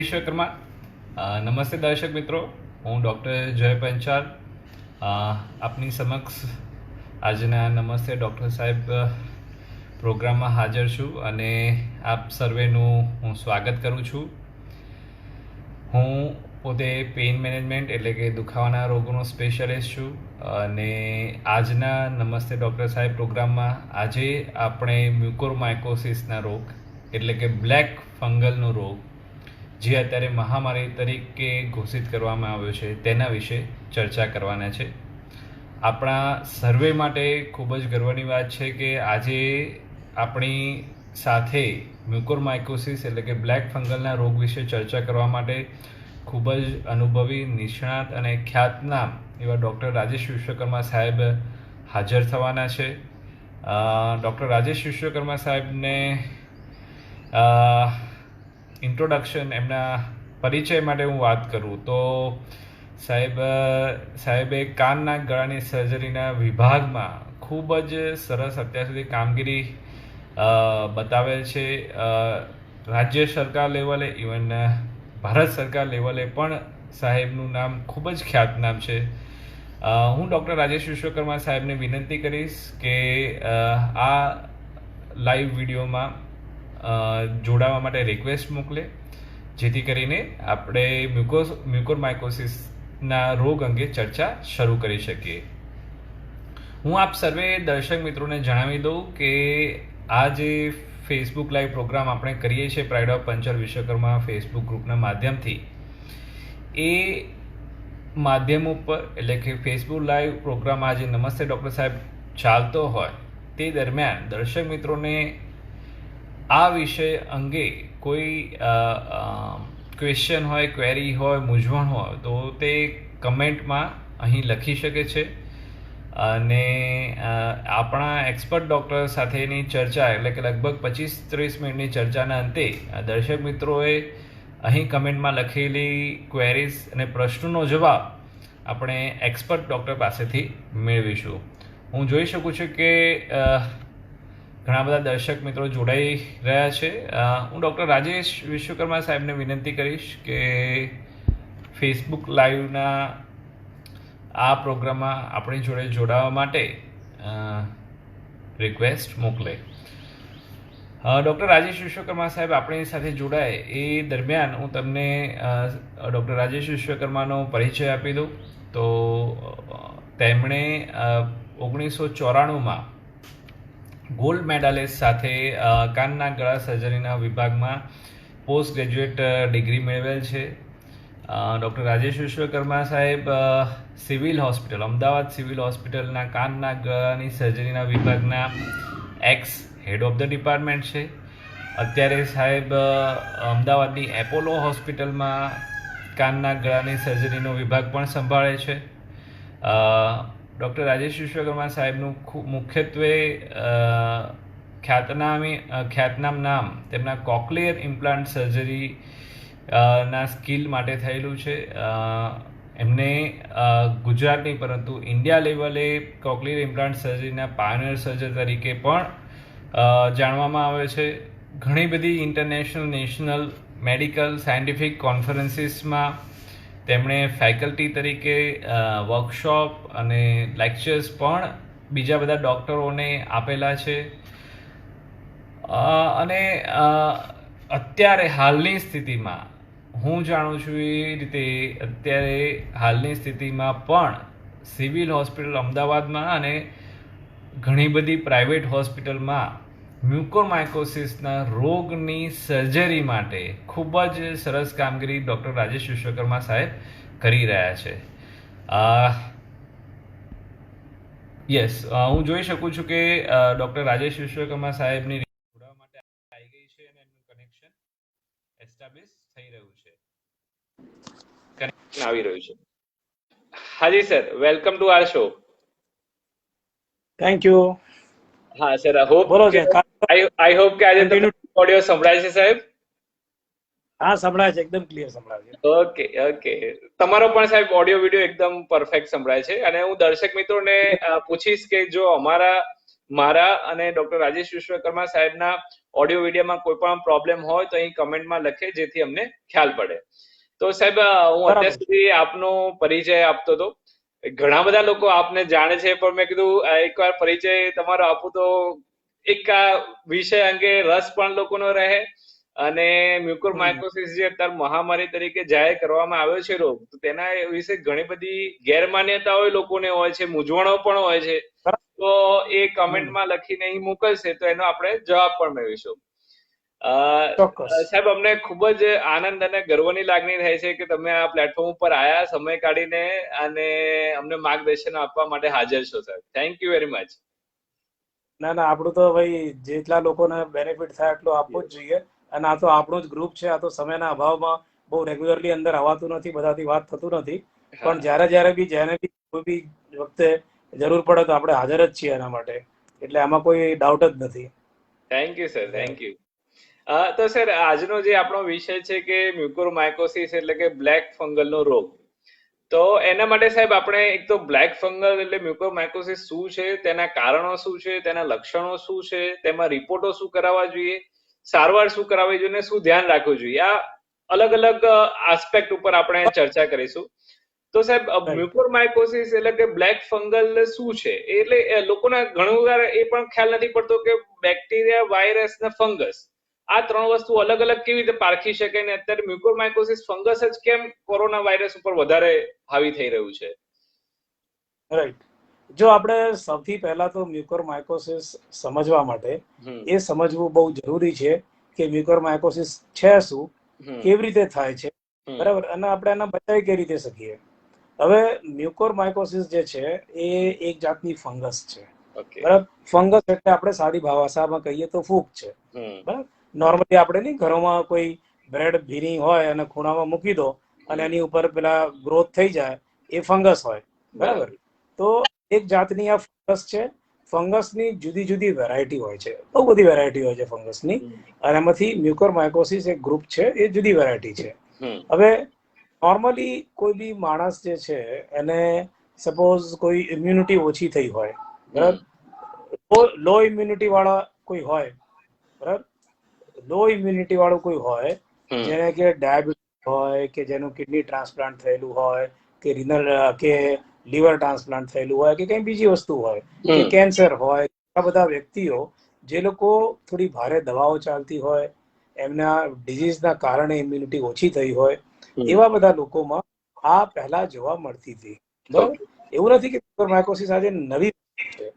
વિશ્વકર્મા નમસ્તે દર્શક મિત્રો, હું ડૉક્ટર જય પંચાલ આપની સમક્ષ આજના નમસ્તે ડૉક્ટર સાહેબ પ્રોગ્રામમાં હાજર છું અને આપ સર્વેનું હું સ્વાગત કરું છું. હું પોતે પેઇન મેનેજમેન્ટ એટલે કે દુખાવાના રોગોનો સ્પેશિયાલિસ્ટ છું અને આજના નમસ્તે ડૉક્ટર સાહેબ પ્રોગ્રામમાં આજે આપણે મ્યુકોરમાઇકોસિસના રોગ એટલે કે બ્લેક ફંગલનો રોગ જે અત્યારે મહામારી તરીકે ઘોષિત કરવામાં આવ્યો છે તેના વિશે ચર્ચા કરવાના છે. આપણા સર્વે માટે ખૂબ જ ગર્વની વાત છે કે આજે આપણી સાથે મ્યુકોરમાઇકોસિસ એટલે કે બ્લેક ફંગલના રોગ વિશે ચર્ચા કરવા માટે ખૂબ જ અનુભવી, નિષ્ણાત અને ખ્યાતનામ એવા ડૉક્ટર રાજેશ વિશ્વકર્મા સાહેબ હાજર થવાના છે. ડૉક્ટર રાજેશ વિશ્વકર્મા સાહેબને ઇન્ટ્રોડક્શન, એમના પરિચય માટે હું વાત કરું તો સાહેબે કાનના ગળાની સર્જરીના વિભાગમાં ખૂબ જ સરસ અત્યાર સુધી કામગીરી બતાવેલ છે. રાજ્ય સરકાર લેવલે, ઇવન ભારત સરકાર લેવલે પણ સાહેબનું નામ ખૂબ જ ખ્યાતનામ છે. હું ડૉક્ટર રાજેશ વિશ્વકર્મા સાહેબને વિનંતી કરીશ કે આ લાઈવ વિડીયોમાં જોડાવા માટે રિક્વેસ્ટ મોકલે, જેથી કરીને આપણે મ્યુકોરમાઇકોસિસના રોગ અંગે ચર્ચા શરૂ કરી શકીએ. હું આપ સર્વે દર્શક મિત્રોને જણાવી દઉં કે આ જે ફેસબુક લાઈવ પ્રોગ્રામ આપણે કરીએ છીએ pride of Panchal Vishwakarma Facebook ગ્રુપના માધ્યમથી, એ માધ્યમ ઉપર એટલે કે ફેસબુક લાઈવ પ્રોગ્રામ આજે નમસ્તે ડૉક્ટર સાહેબ ચાલતો હોય તે દરમિયાન દર્શક મિત્રોને આ વિષય અંગે કોઈ ક્વેશ્ચન હોય, ક્વેરી હોય, મૂંઝવણ હોય તો તે કમેન્ટમાં અહીં લખી શકે છે અને આપણા એક્સપર્ટ ડૉક્ટર સાથેની ચર્ચા એટલે કે લગભગ 25-30 મિનિટની ચર્ચાના અંતે દર્શક મિત્રોએ અહીં કમેન્ટમાં લખેલી ક્વેરીઝ અને પ્રશ્નોનો જવાબ આપણે એક્સપર્ટ ડૉક્ટર પાસેથી મેળવીશું. હું જોઈ શકું છું કે ઘણા બધા દર્શક મિત્રો જોડાઈ રહ્યા છે. હું ડૉક્ટર રાજેશ વિશ્વકર્મા સાહેબને વિનંતી કરીશ કે ફેસબુક લાઈવના આ પ્રોગ્રામમાં આપણી જોડે જોડાવા માટે રિક્વેસ્ટ મોકલે. ડૉક્ટર રાજેશ વિશ્વકર્મા સાહેબ આપણી સાથે જોડાય એ દરમિયાન હું તમને ડૉક્ટર રાજેશ વિશ્વકર્માનો પરિચય આપી દઉં તો તેમણે 1994માં ગોલ્ડ મેડાલિસ્ટ સાથે કાનના ગળા સર્જરીના વિભાગમાં પોસ્ટ ગ્રેજ્યુએટ ડિગ્રી મેળવેલ છે. ડૉક્ટર રાજેશ વિશ્વકર્મા સાહેબ સિવિલ હોસ્પિટલ, અમદાવાદ સિવિલ હોસ્પિટલના કાનના ગળાની સર્જરીના વિભાગના ex head of the department છે. અત્યારે સાહેબ અમદાવાદની એપોલો હોસ્પિટલમાં કાનના ગળાની સર્જરીનો વિભાગ પણ સંભાળે છે. ડૉક્ટર રાજેશ વિશ્વકર્મા સાહેબનું મુખ્યત્વે ખ્યાતનામ નામ તેમના કોક્લિયર ઇમ્પ્લાન્ટ સર્જરી ના સ્કિલ માટે થયેલું છે. એમને ગુજરાત નહીં પરંતુ ઇન્ડિયા લેવલે કોક્લિયર ઇમ્પ્લાન્ટ સર્જરીના પાયોનિયર સર્જન તરીકે પણ જાણવામાં આવે છે. ઘણી બધી ઇન્ટરનેશનલ, નેશનલ મેડિકલ સાયન્ટિફિક કોન્ફરન્સીસમાં તેમણે ફેકલ્ટી તરીકે વર્કશોપ અને લેક્ચર્સ પણ બીજા બધા ડૉક્ટરોને આપેલા છે. અને અત્યારે હાલની સ્થિતિમાં હું જાણું છું એ રીતે અત્યારે હાલની સ્થિતિમાં પણ સિવિલ હોસ્પિટલ અમદાવાદમાં અને ઘણી બધી પ્રાઇવેટ હોસ્પિટલમાં મ્યુકોરમાઇકોસિસના રોગની સર્જરી માટે ખૂબ જ સરસ કામગીરી ડૉક્ટર રાજેશ વિશ્વકર્મા સાહેબ કરી રહ્યા છે. યસ, હું જોઈ શકું છું કે ડૉક્ટર રાજેશ વિશ્વકર્મા સાહેબની જોડાવા માટે આવી ગઈ છે અને એમનું કનેક્શન એસ્ટાબ્લિશ થઈ રહ્યું છે. કનેક્શન આવી રહ્યું છે. હાજી sir, welcome to our show. Thank you. હા સર, આઈ હોપ કે આજે તમને ઓડિયો સંભળાય છે સાહેબ? હા, સંભળાય છે, એકદમ ક્લિયર સંભળાય છે. ઓકે. તમારો પણ સાહેબ ઓડિયો વિડિયો એકદમ પરફેક્ટ સંભળાય છે અને હું દર્શક મિત્રોને પૂછીશ કે જો અમારા મારા અને ડોક્ટર રાજેશ વિશ્વકર્મા સાહેબના ઓડિયો વિડીયોમાં કોઈ પણ પ્રોબ્લેમ હોય તો અહીં કમેન્ટમાં લખે, જેથી અમને ખ્યાલ પડે. તો સાહેબ હું અત્યાર સુધી આપનો પરિચય આપતો હતો. ઘણા બધા લોકો આપને જાણે છે, પણ મેં કીધું એકવાર પરિચય તમારો આપું તો એક આ વિષય અંગે રસ પણ લોકોનો રહે, અને મ્યુકોરમાઇકોસિસ જે અત્યારે મહામારી તરીકે જાહેર કરવામાં આવ્યો છે રોગ, તો તેના વિશે ઘણી બધી ગેરમાન્યતાઓ લોકોને હોય છે, મૂંઝવણો પણ હોય છે. તો એ કમેન્ટમાં લખીને અહીં મોકલશે તો એનો આપણે જવાબ પણ મેળવીશું. સાહેબ, અમને ખૂબ જ આનંદ અને ગર્વની લાગણી થાય છે કે તમે આ પ્લેટફોર્મ ઉપર આયા સમય કાઢીને અને અમને માર્ગદર્શન આપવા માટે હાજર છો સાહેબ. Thank you very much. ના ના, આપણું તો ભાઈ જેટલા લોકોને બેનિફિટ થાય એટલું આપવું જ જોઈએ. અને આ તો આપણું જ ગ્રુપ છે. આ તો સમયના અભાવમાં બહુ રેગ્યુલરલી અંદર આવતું નથી, બધાથી વાત થતું નથી. પણ જ્યારે બી જેને બી કોઈ બી વખતે જરૂર પડે તો આપણે હાજર જ છીએ એના માટે. એટલે આમાં કોઈ ડાઉટ જ નથી. Thank you sir, thank you. તો સર, આજનો જે આપણો વિષય છે કે મ્યુકોરમાઇકોસિસ એટલે કે બ્લેક ફંગલનો રોગ. તો એના માટે સાહેબ આપણે એક તો બ્લેક ફંગલ એટલે મ્યુકોરમાઇકોસિસ શું છે, તેના કારણો શું છે, તેના લક્ષણો શું છે, તેમાં રિપોર્ટો શું કરાવવા જોઈએ, સારવાર શું કરાવવી જોઈએ અને શું ધ્યાન રાખવું જોઈએ, આ અલગ અલગ આસ્પેક્ટ ઉપર આપણે ચર્ચા કરીશું. તો સાહેબ, મ્યુકોરમાઇકોસિસ એટલે કે બ્લેક ફંગલ શું છે? એટલે લોકોને ઘણી વાર એ પણ ખ્યાલ નથી પડતો કે બેક્ટેરિયા, વાયરસ ને ફંગસ આ ત્રણ વસ્તુ અલગ અલગ કેવી રીતે પારખી શકાય, ને અત્યારે મ્યુકોરમાઇકોસિસ ફંગસ જ કેમ કોરોના વાયરસ ઉપર વધારે હાવી થઈ રહ્યું છે? રાઈટ. જો આપણે સૌથી પહેલા તો મ્યુકોરમાઇકોસિસ સમજવા માટે એ સમજવું બહુ જરૂરી છે કે મ્યુકોરમાઇકોસિસ છે શું, કેવી રીતે થાય છે, બરાબર, અને આપણે એના બચાવી કેવી રીતે શકીએ. હવે મ્યુકોરમાઇકોસિસ જે છે એ એક જાતની ફંગસ છે, બરાબર. ફંગસ એટલે આપણે સાદી ભાષામાં કહીએ તો ફૂગ છે, બરાબર. નોર્મલી આપણે નહીં, ઘરોમાં કોઈ બ્રેડ ભીની હોય અને ખૂણામાં મૂકી દો અને એની ઉપર પેલા ગ્રોથ થઈ જાય, એ ફંગસ હોય, બરાબર. તો એક જાતની આ ફંગસ છે. ફંગસની જુદી જુદી વેરાયટી હોય છે, બહુ બધી વેરાયટી હોય છે ફંગસની, અને એમાંથી મ્યુકોરમાઇકોસિસ એક ગ્રુપ છે, એ જુદી વેરાયટી છે. હવે નોર્મલી કોઈ બી માણસ જે છે એને સપોઝ કોઈ ઇમ્યુનિટી ઓછી થઈ હોય, બરાબર, લો ઇમ્યુનિટી વાળા કોઈ હોય, બરાબર, લો ઇમ્યુનિટી વાળું કોઈ હોય, જેને કે ડાયાબિટીસ હોય, કે જેનું કિડની ટ્રાન્સપ્લાન્ટ થયેલું હોય, કે રિનલ કે લીવર ટ્રાન્સપ્લાન્ટ થયેલું હોય, કે કઈ બીજી વસ્તુ હોય, કે કેન્સર હોય, આ બધા વ્યક્તિઓ જે લોકો થોડી ભારે દવાઓ ચાલતી હોય, એમના ડિઝીઝના કારણે ઇમ્યુનિટી ઓછી થઈ હોય, એવા બધા લોકોમાં આ પહેલા જોવા મળતી હતી, બરાબર. એવું નથી કે મ્યુકોરમાઇકોસિસ આજે નવી છે,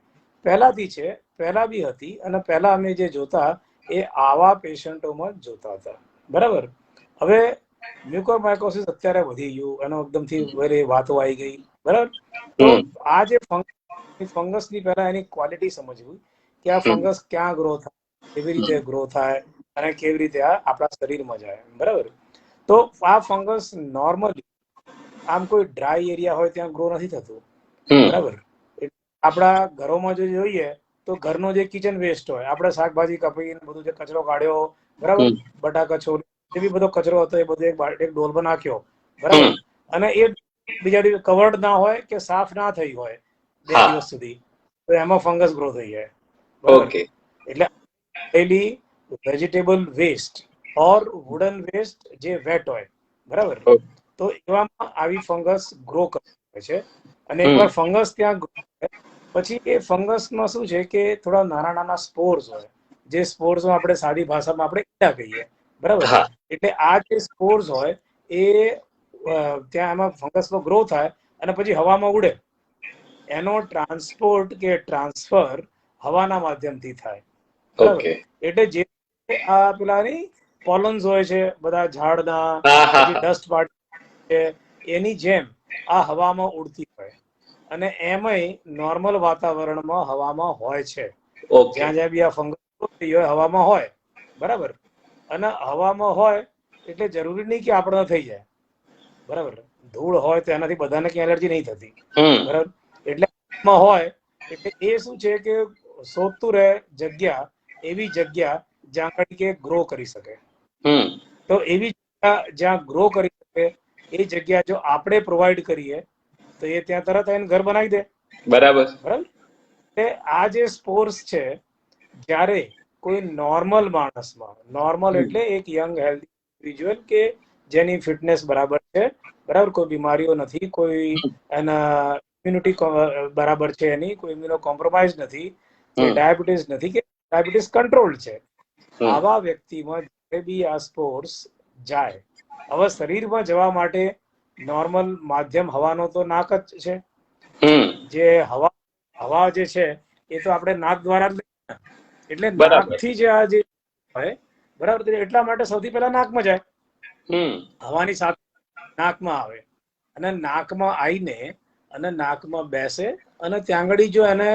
પહેલાથી છે, પહેલા બી હતી, અને પહેલા અમે જે જોતા એ આવા પેશન્ટોમાં જ જોતા હતા, બરાબર. હવે મ્યુકોરમાઇકોસિસ અત્યારે વધી ગયું, એનો એકદમથી બધી વાતો આવી ગઈ, બરાબર. તો આ જે ફંગસની પહેલા એની ક્વોલિટી સમજવી કે આ ફંગસ ક્યાં ગ્રો થાય, કેવી રીતે ગ્રો થાય, અને કેવી રીતે આ આપણા શરીરમાં જાય, બરાબર. તો આ ફંગસ નોર્મલી આમ કોઈ ડ્રાય એરિયા હોય ત્યાં ગ્રો નથી થતું, બરાબર. આપણા ઘરોમાં જો જોઈએ તો ઘરનો જે કિચન વેસ્ટ હોય, આપણે શાકભાજી કાપીને બધું જે કચરો કાઢ્યો, બરાબર, બટાકા છોડ જે બી બધો કચરો હતો એ બધો એક ડોલમાં નાખ્યો, બરાબર, અને એ બીજા દિવસ કવર્ડ ના હોય કે સાફ ના થઈ હોય 2 દિવસ સુધી, તો એમાં ફંગસ ગ્રો થઈ જાય, બરાબર. એટલે ડેલી વેજીટેબલ વેસ્ટ ઓર વુડન વેસ્ટ જે વેટ હોય, બરાબર, તો એવામાં આવી ફંગસ ગ્રો કરે છે. અને એકવાર ફંગસ ત્યાં પછી એ ફંગસમાં શું છે કે થોડા નાના નાના સ્પોર્સ હોય, જે સ્પોર્સ આપણે સાદી ભાષામાં આપણે ઈંડા કહીએ, બરાબર. એટલે આ જે સ્પોર્સ હોય એ ત્યાં એમાં ફંગસનો ગ્રો થાય અને પછી હવામાં ઉડે, એનો ટ્રાન્સપોર્ટ કે ટ્રાન્સફર હવાના માધ્યમથી થાય, બરાબર. એટલે જે આ પેલા નહીં પોલન્સ હોય છે બધા ઝાડના, પછી ડસ્ટ પાર્ટિકલ, એની જેમ આ હવામાં ઉડતી હોય, અને એમાંય નોર્મલ વાતાવરણમાં હવામાં હોય છે, જ્યાં જ્યાં બી આ ફંગસ હોય હવામાં હોય, બરાબર. અને હવામાં હોય એટલે જરૂરી નહીં કે આપણે થઈ જાય, બરાબર. ધૂળ હોય તો એનાથી બધાને ક્યાં એલર્જી નહીં થતી, બરાબર. એટલે હોય એટલે એ શું છે કે શોધતું રહે જગ્યા, એવી જગ્યા જ્યાં કે ગ્રો કરી શકે. તો એવી જગ્યા જ્યાં ગ્રો કરી શકે એ જગ્યા જો આપણે પ્રોવાઈડ કરીએ તો એ ત્યાં તરત આવીને ઘર બનાવી દે, બરાબર, બરાબર. કે આ જે સ્પોર્સ છે, જ્યારે કોઈ નોર્મલ માણસમાં, નોર્મલ એટલે એક યંગ હેલ્ધી ઇન્ડિવિજ્યુઅલ કે જેની ફિટનેસ બરાબર છે, બરાબર, કોઈ બીમારીઓ નથી, કોઈ એના ઇમ્યુનિટી બરાબર છે, એની કોઈ ઇમ્યુનો કોમ્પ્રોમાઇઝ નથી, કે ડાયાબિટીસ નથી, કે ડાયાબિટીસ કંટ્રોલ છે, આવા વ્યક્તિમાં જે બી આ સ્પોર્સ જાય, હવે શરીરમાં જવા માટે નોર્મલ માધ્યમ હવાનો તો નાક જ છે. જે હવા જે છે એ તો આપણે નાક દ્વારા જ લઈએ, એટલે નાકથી જે આ જે હોય, બરાબર, એટલા માટે સૌથી પહેલા નાકમાં જાય, હવાની સાથે નાકમાં આવે, અને નાકમાં આવીને અને નાકમાં બેસે, અને ત્યાં આગળ જો એને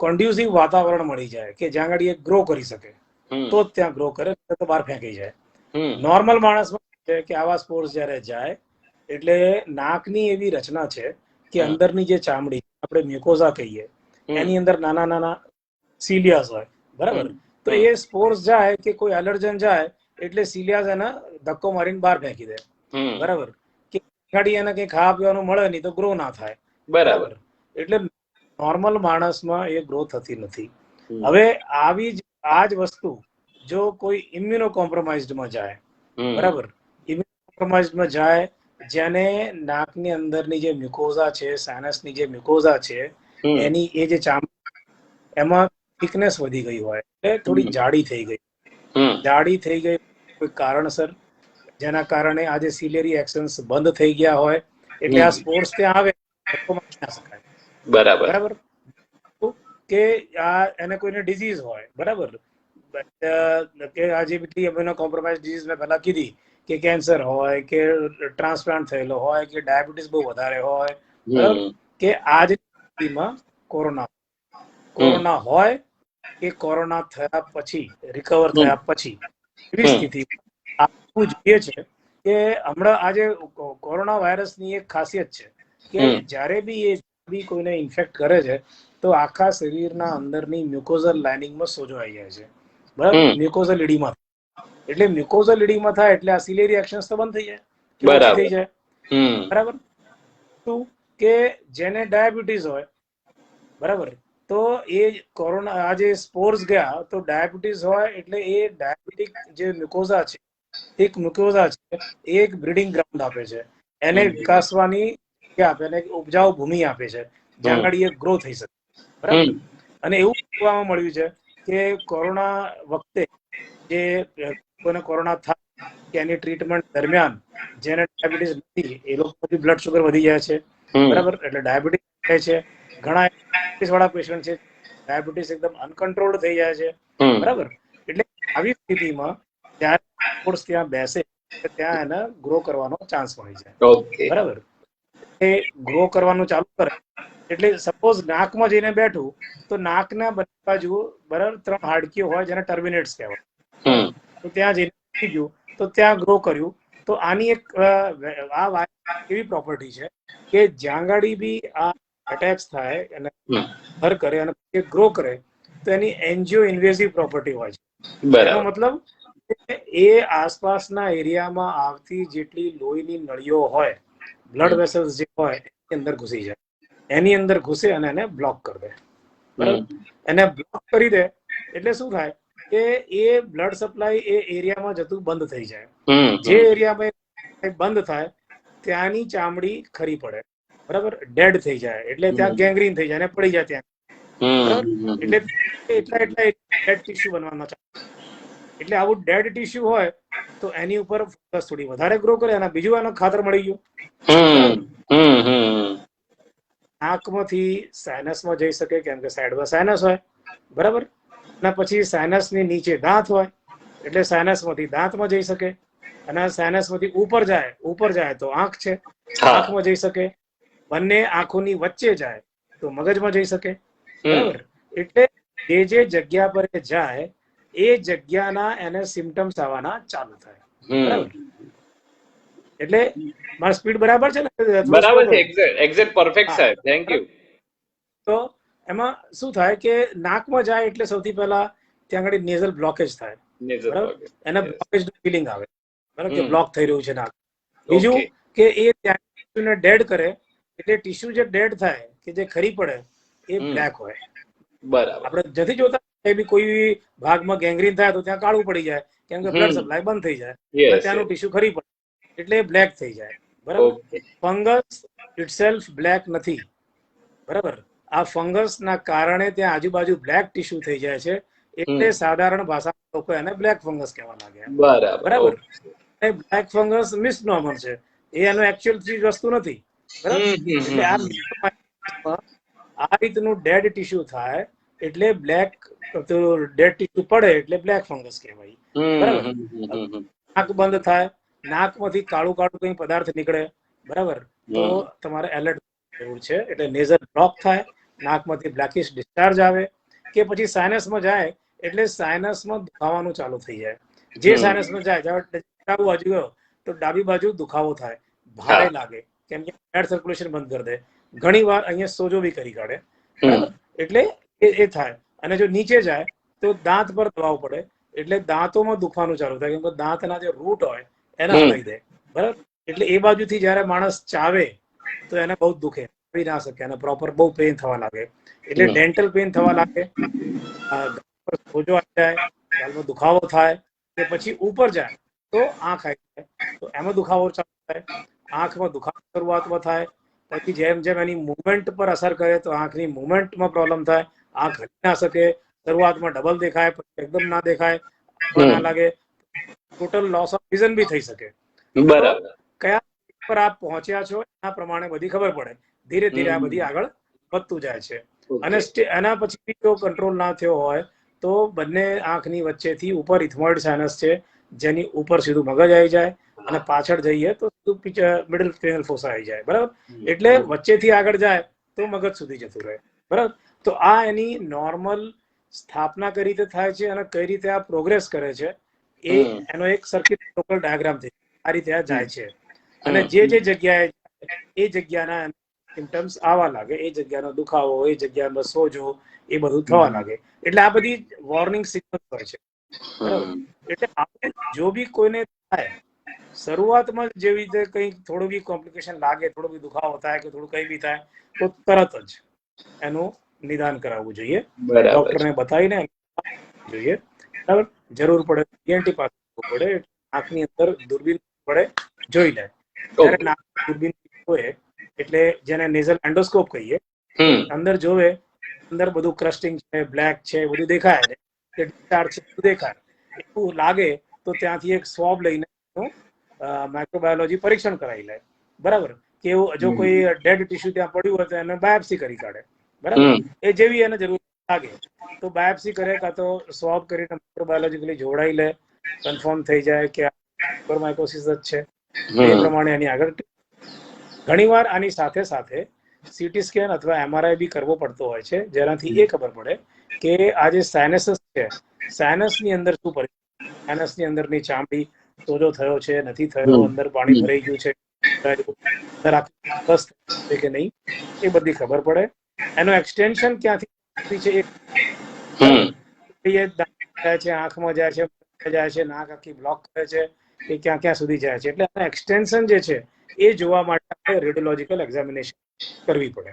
કોન્ડ્યુસિવ વાતાવરણ મળી જાય કે જ્યાં આગળ એ ગ્રો કરી શકે, તો જ ત્યાં ગ્રો કરે, તો બહાર ફેંકી જાય. નોર્મલ માણસમાં છે કે આવા સ્પોર્ટ્સ જ્યારે જાય એટલે નાકની એવી રચના છે કે અંદરની જે ચામડી આપણે મ્યુકોઝા કહીએ, એની અંદર નાના નાના સિલિયાસ હોય, બરાબર. તો એ સ્પોર્સ જાય કે કોઈ એલર્જન જાય એટલે સિલિયાસ એને ધક્કો મારીને બહાર ફેંકી દે, બરાબર, કે ગાડી એને કઈ ખાવા પીવાનું મળે નહીં તો ગ્રો ના થાય, બરાબર. એટલે નોર્મલ માણસમાં એ ગ્રો થતી નથી. હવે આવી જ આ જ વસ્તુ જો કોઈ ઇમ્યુનો કોમ્પ્રોમાઇઝડમાં જાય, બરાબર, ઇમ્યુનો કોમ્પ્રોમાઇઝડમાં જાય, જેને નાકની અંદરની જે મ્યુકોઝા છે, સાયનસની જે મ્યુકોઝા છે, એની એ જે ચામડી એમાં થિકનેસ વધી ગઈ હોય, એટલે થોડી જાડી થઈ ગઈ, જાડી થઈ ગઈ કોઈ કારણસર, જેના કારણે આજે સિલિયરી એક્શન્સ બંધ થઈ ગયા હોય, એટલે આ સ્પોર્ટ્સ ત્યાં આવે ના શકાય, બરાબર, કે આ એને કોઈને ડિઝીઝ હોય, બરાબર, કે આજે બધી ઇમ્યુનો કોમ્પ્રોમાઇઝ ડિઝીઝ મેં પહેલા કીધી કે કેન્સર હોય, કે ટ્રાન્સપ્લાન્ટ થયેલો હોય, કે ડાયાબિટીસ બહુ વધારે હોય, બરાબર, કે આજમાં કોરોના હોય કે કોરોના થયા પછી, રિકવર થયા પછી એવી સ્થિતિ આપવું જોઈએ છે કે હમણાં આજે કોરોના વાયરસની એક ખાસિયત છે કે જ્યારે બી એ કોઈને ઇન્ફેક્ટ કરે છે તો આખા શરીરના અંદરની મ્યુકોઝલ લાઇનિંગમાં સોજો આવી જાય છે, બરાબર, મ્યુકોઝલ ઇડીમા. એટલે મ્યુકોઝલ ઇડીમા થાય એટલે આ સિલિયરી એક્શન્સ તો બંધ થઈ જાય, ઓછી થઈ જાય, બરાબર. શું કે જેને ડાયાબિટીસ હોય, બરાબર, તો એ કોરોના આ જે સ્પોર્સ ગયા તો ડાયાબિટીસ હોય એટલે એ ડાયાબિટીક જે મ્યુકોઝા છે, એક મ્યુકોઝા છે, એ એક બ્રીડિંગ ગ્રાઉન્ડ આપે છે, એને વિકાસવાની આપે, એને ઉપજાઉ ભૂમિ આપે છે, જ્યાં આગળ એ ગ્રો થઈ શકે, બરાબર. અને એવું જોવામાં મળ્યું છે કે કોરોના વખતે જે કોઈને કોરોના થાય કે એની ટ્રીટમેન્ટ દરમિયાન જેને ડાયાબિટીસ નથી એ લોકો બ્લડ શુગર વધી જાય છે, બરાબર, એટલે ડાયાબિટીસ થાય છે. ઘણા વાળા પેશન્ટ છે, ડાયાબિટીસ એકદમ અનકન્ટ્રોલ્ડ થઈ જાય છે, બરાબર. એટલે આવી સ્થિતિમાં જ્યારે સ્પોર્ટ્સ ત્યાં બેસે ત્યાં એને ગ્રો કરવાનો ચાન્સ મળી જાય, બરાબર. એ ગ્રો કરવાનું ચાલુ કરે એટલે સપોઝ નાકમાં જઈને બેઠું તો નાકના બંને બાજુ, બરાબર, 3 હાડકીઓ હોય જેને ટર્મિનેટ્સ કહેવાય, તો ત્યાં જઈને બેસી ગયું તો ત્યાં ગ્રો કર્યું. તો આની એક આ વાયરસ એવી પ્રોપર્ટી છે કે જ્યાં ગાડી બી આ અટેક્સ થાય અને હર કરે અને ગ્રો કરે તો એની એન્જિયો ઇન્વેઝિવ પ્રોપર્ટી હોય છે. એનો મતલબ એ આસપાસના એરિયામાં આવતી જેટલી લોહીની નળીઓ હોય, બ્લડ વેસલ્સ જે હોય એની અંદર ઘૂસી જાય, એની અંદર ઘૂસે અને એને બ્લોક કરી દે, બરાબર. એને બ્લોક કરી દે એટલે શું થાય કે એ બ્લડ સપ્લાય એ એરિયામાં જતું બંધ થઈ જાય. જે એરિયામાં બંધ થાય ત્યાંની ચામડી ખરી પડે, બરાબર, ડેડ થઈ જાય, એટલે ત્યાં ગેંગ્રીન થઈ જાય અને પડી જાય ત્યાં, બરાબર. એટલે એટલા ડેડ ટીસ્યુ બનવાનો ચાલે. એટલે આવું ડેડ ટીસ્યુ હોય તો એની ઉપર ફંગસ થોડી વધારે ગ્રો કરે અને બીજું એનો ખાતર મળી ગયું. નાકમાંથી સાયનસમાં જઈ શકે કેમ કે સાઈડમાં સાયનસ હોય, બરાબર, અને પછી સાયનસની નીચે દાંત હોય એટલે સાયનસમાંથી દાંતમાં જઈ શકે, અને સાયનસમાંથી ઉપર જાય તો આંખ છે, આંખમાં જઈ શકે, બંને આંખોની વચ્ચે જાય તો મગજમાં જઈ શકે, બરાબર. એટલે જે જગ્યા પર જાય એ જગ્યાના એને સિમ્પટમ્સ આવવાના ચાલુ થાય, બરાબર. એટલે મારી સ્પીડ બરાબર છે ને? બરાબર છે, એક્ઝેક્ટ પરફેક્ટ સાહેબ, થેન્ક યુ. તો એમાં શું થાય કે નાકમાં જાય એટલે સૌથી પહેલા ત્યાં આગળ નેઝલ બ્લોકેજ થાય, બરાબર, એને બ્લોકેજ ફીલિંગ આવે, બરાબર, કે બ્લોક થઈ રહ્યું છે નાક. બીજું કે એ ત્યાં ડેડ કરે એટલે ટીસ્યુ જે ડેડ થાય કે જે ખરી પડે એ બ્લેક હોય, બરાબર. આપણે નથી જોતા કે બી કોઈ ભાગમાં ગેંગ્રીન થાય તો ત્યાં કાળું પડી જાય, કેમ કે બ્લડ સપ્લાય બંધ થઈ જાય અને ત્યાંનું ટીશ્યુ ખરી પડે એટલે બ્લેક થઈ જાય. બરાબર. ફંગસ ઇટસેલ્ફ બ્લેક નથી. બરાબર. આ ફંગસના કારણે ત્યાં આજુબાજુ બ્લેક ટીશ્યુ થઈ જાય છે, એટલે સાધારણ ભાષામાં લોકો એને બ્લેક ફંગસ કહેવા લાગ્યા. બરાબર. બ્લેક ફંગસ મિસનોર્મલ છે, એ એનો એકચ્યુઅલ ચીજ વસ્તુ નથી. બરાબર. એટલે આ રીતનું ડેડ ટીશ્યુ થાય એટલે બ્લેક, ડેડ ટીશ્યુ પડે એટલે બ્લેક ફંગસ કહેવાય. બરાબર. નાક બંધ થાય, નાકમાંથી કાળું કાળું કઈ પદાર્થ નીકળે, બરાબર, તો તમારે એલર્ટ જરૂર છે. એટલે નેઝલ બ્લોક થાય, નાકમાંથી બ્લેકિશ ડિસ્ચાર્જ આવે, કે પછી સાયનસમાં જાય એટલે સાયનસમાં દુખાવાનું ચાલુ થઈ જાય. જે સાયનસમાં જાય, ડાબી બાજુ ગયો તો ડાબી બાજુ દુખાવો થાય, ભારે લાગે, કેમ કે બ્લડ સર્ક્યુલેશન બંધ કરી દે. ઘણી વાર અહીંયા સોજો બી કરી કાઢે. બરાબર. એટલે એ થાય. અને જો નીચે જાય તો દાંત પર દબાવ પડે એટલે દાંતોમાં દુખવાનું ચાલુ થાય, કેમ કે દાંતના જે રૂટ હોય એને હલાવી દે. બરાબર. એટલે એ બાજુથી જયારે માણસ ચાવે તો એને બહુ દુખે, આવી ના શકે, અને પ્રોપર બહુ પેઇન થવા લાગે. એટલે ડેન્ટલ પેઇન થવા લાગે, સોજો આવી જાય, ગાલમાં દુખાવો થાય, કે પછી ઉપર જાય તો આંખ આવી જાય તો એમાં દુખાવો ચાલુ થાય. આંખમાં દુખાવો શરૂઆતમાં થાય, પછી જેમ જેમ એની મુવમેન્ટ પર અસર કરે તો આંખની મુવમેન્ટમાં પ્રોબ્લેમ થાય, આંખ હલી ના શકે, શરૂઆતમાં ડબલ દેખાય, પછી એકદમ ના દેખાય, ના લાગે, ટોટલ લોસ ઓફ વિઝન બી થઈ શકે. બરાબર. કયા પર આપ પહોંચ્યા છો એના પ્રમાણે બધી ખબર પડે. ધીરે ધીરે આ બધી આગળ વધતું જાય છે. અને એના પછી જો કંટ્રોલ ના થયો હોય તો બંને આંખની વચ્ચેથી ઉપર ઇથમોઇડ સાઇનસ છે, જેની ઉપર સીધું મગજ આવી જાય, અને પાછળ જઈએ તો મિડલ ક્રેનિયલ ફોસા આવી જાય. બરાબર. એટલે વચ્ચેથી આગળ જાય તો મગજ સુધી જતું રહે. બરાબર. તો આ એની નોર્મલ સ્થાપના કઈ રીતે થાય છે અને કઈ રીતે આ પ્રોગ્રેસ કરે છે એ એનો એક સર્કિટ ડાયાગ્રામ થઈ આ રીતે આ જાય છે. અને જે જગ્યાએ એ જગ્યાના સિમ્પટમ્સ આવવા લાગે, એ જગ્યાનો દુખાવો, એ જગ્યાનો સોજો, એ બધું થવા લાગે. એટલે આ બધી વોર્નિંગ સિગ્નલ હોય છે. બરાબર. એટલે આપણે જો બી કોઈને થાય, શરૂઆતમાં જેવી રીતે કઈ થોડું બી કોમ્પ્લિકેશન લાગે, થોડો બી દુખાવો થાય કે થોડું કઈ બી થાય તો તરત જ એનું નિદાન કરાવવું જોઈએ, ડોક્ટરને બતાવીને જોઈએ. બરાબર. જરૂર પડે ENT પાસે પડે, આંખની અંદર દૂરબીન પડે જોઈ લે. ત્યારે દૂરબીન હોય એટલે જેને નેઝલ એન્ડોસ્કોપ કહીએ, અંદર જોવે, અંદર બધું ક્રસ્ટિંગ છે, બ્લેક છે, બધું દેખાય છે, ડિસ્ચાર્જ છે, બધું દેખાય. એવું લાગે તો ત્યાંથી એક સ્વોબ લઈને માઇક્રોબાયોલોજી પરીક્ષણ કરાવી લે. બરાબર. કે એવું જો કોઈ ડેડ ટીશ્યુ ત્યાં પડ્યું હોય તો એને બાયોપ્સી કરી કાઢે. બરાબર. એ જેવી એને જરૂર લાગે તો બાયોપ્સી કરે, કાં તો સ્વોબ કરીને માઇક્રોબાયોલોજીકલી જોડાઈ લે, કન્ફર્મ થઈ જાય કે મ્યુકોરમાઇકોસિસ જ છે. એ પ્રમાણે એની આગળ ઘણીવાર આની સાથે સાથે સીટી સ્કેન અથવા MRI બી કરવો પડતો હોય છે, જેનાથી એ ખબર પડે કે આ જે સાયનસ છે, સાયનસની અંદર શું પરિસ્થિતિ, સાયનસની અંદરની ચામડી સોજો થયો છે, નથી થયો, અંદર પાણી ભરાઈ ગયું છે કે નહીં, એ બધી ખબર પડે. એનો એક્સટેન્શન ક્યાંથી છે, આંખમાં જાય છે, જાય છે, નાક આખી બ્લોક કરે છે, એ ક્યાં ક્યાં સુધી જાય છે. એટલે આના એક્સટેન્શન જે છે એ જોવા માટે રેડિયોલોજીકલ એક્ઝામિનેશન કરવી પડે.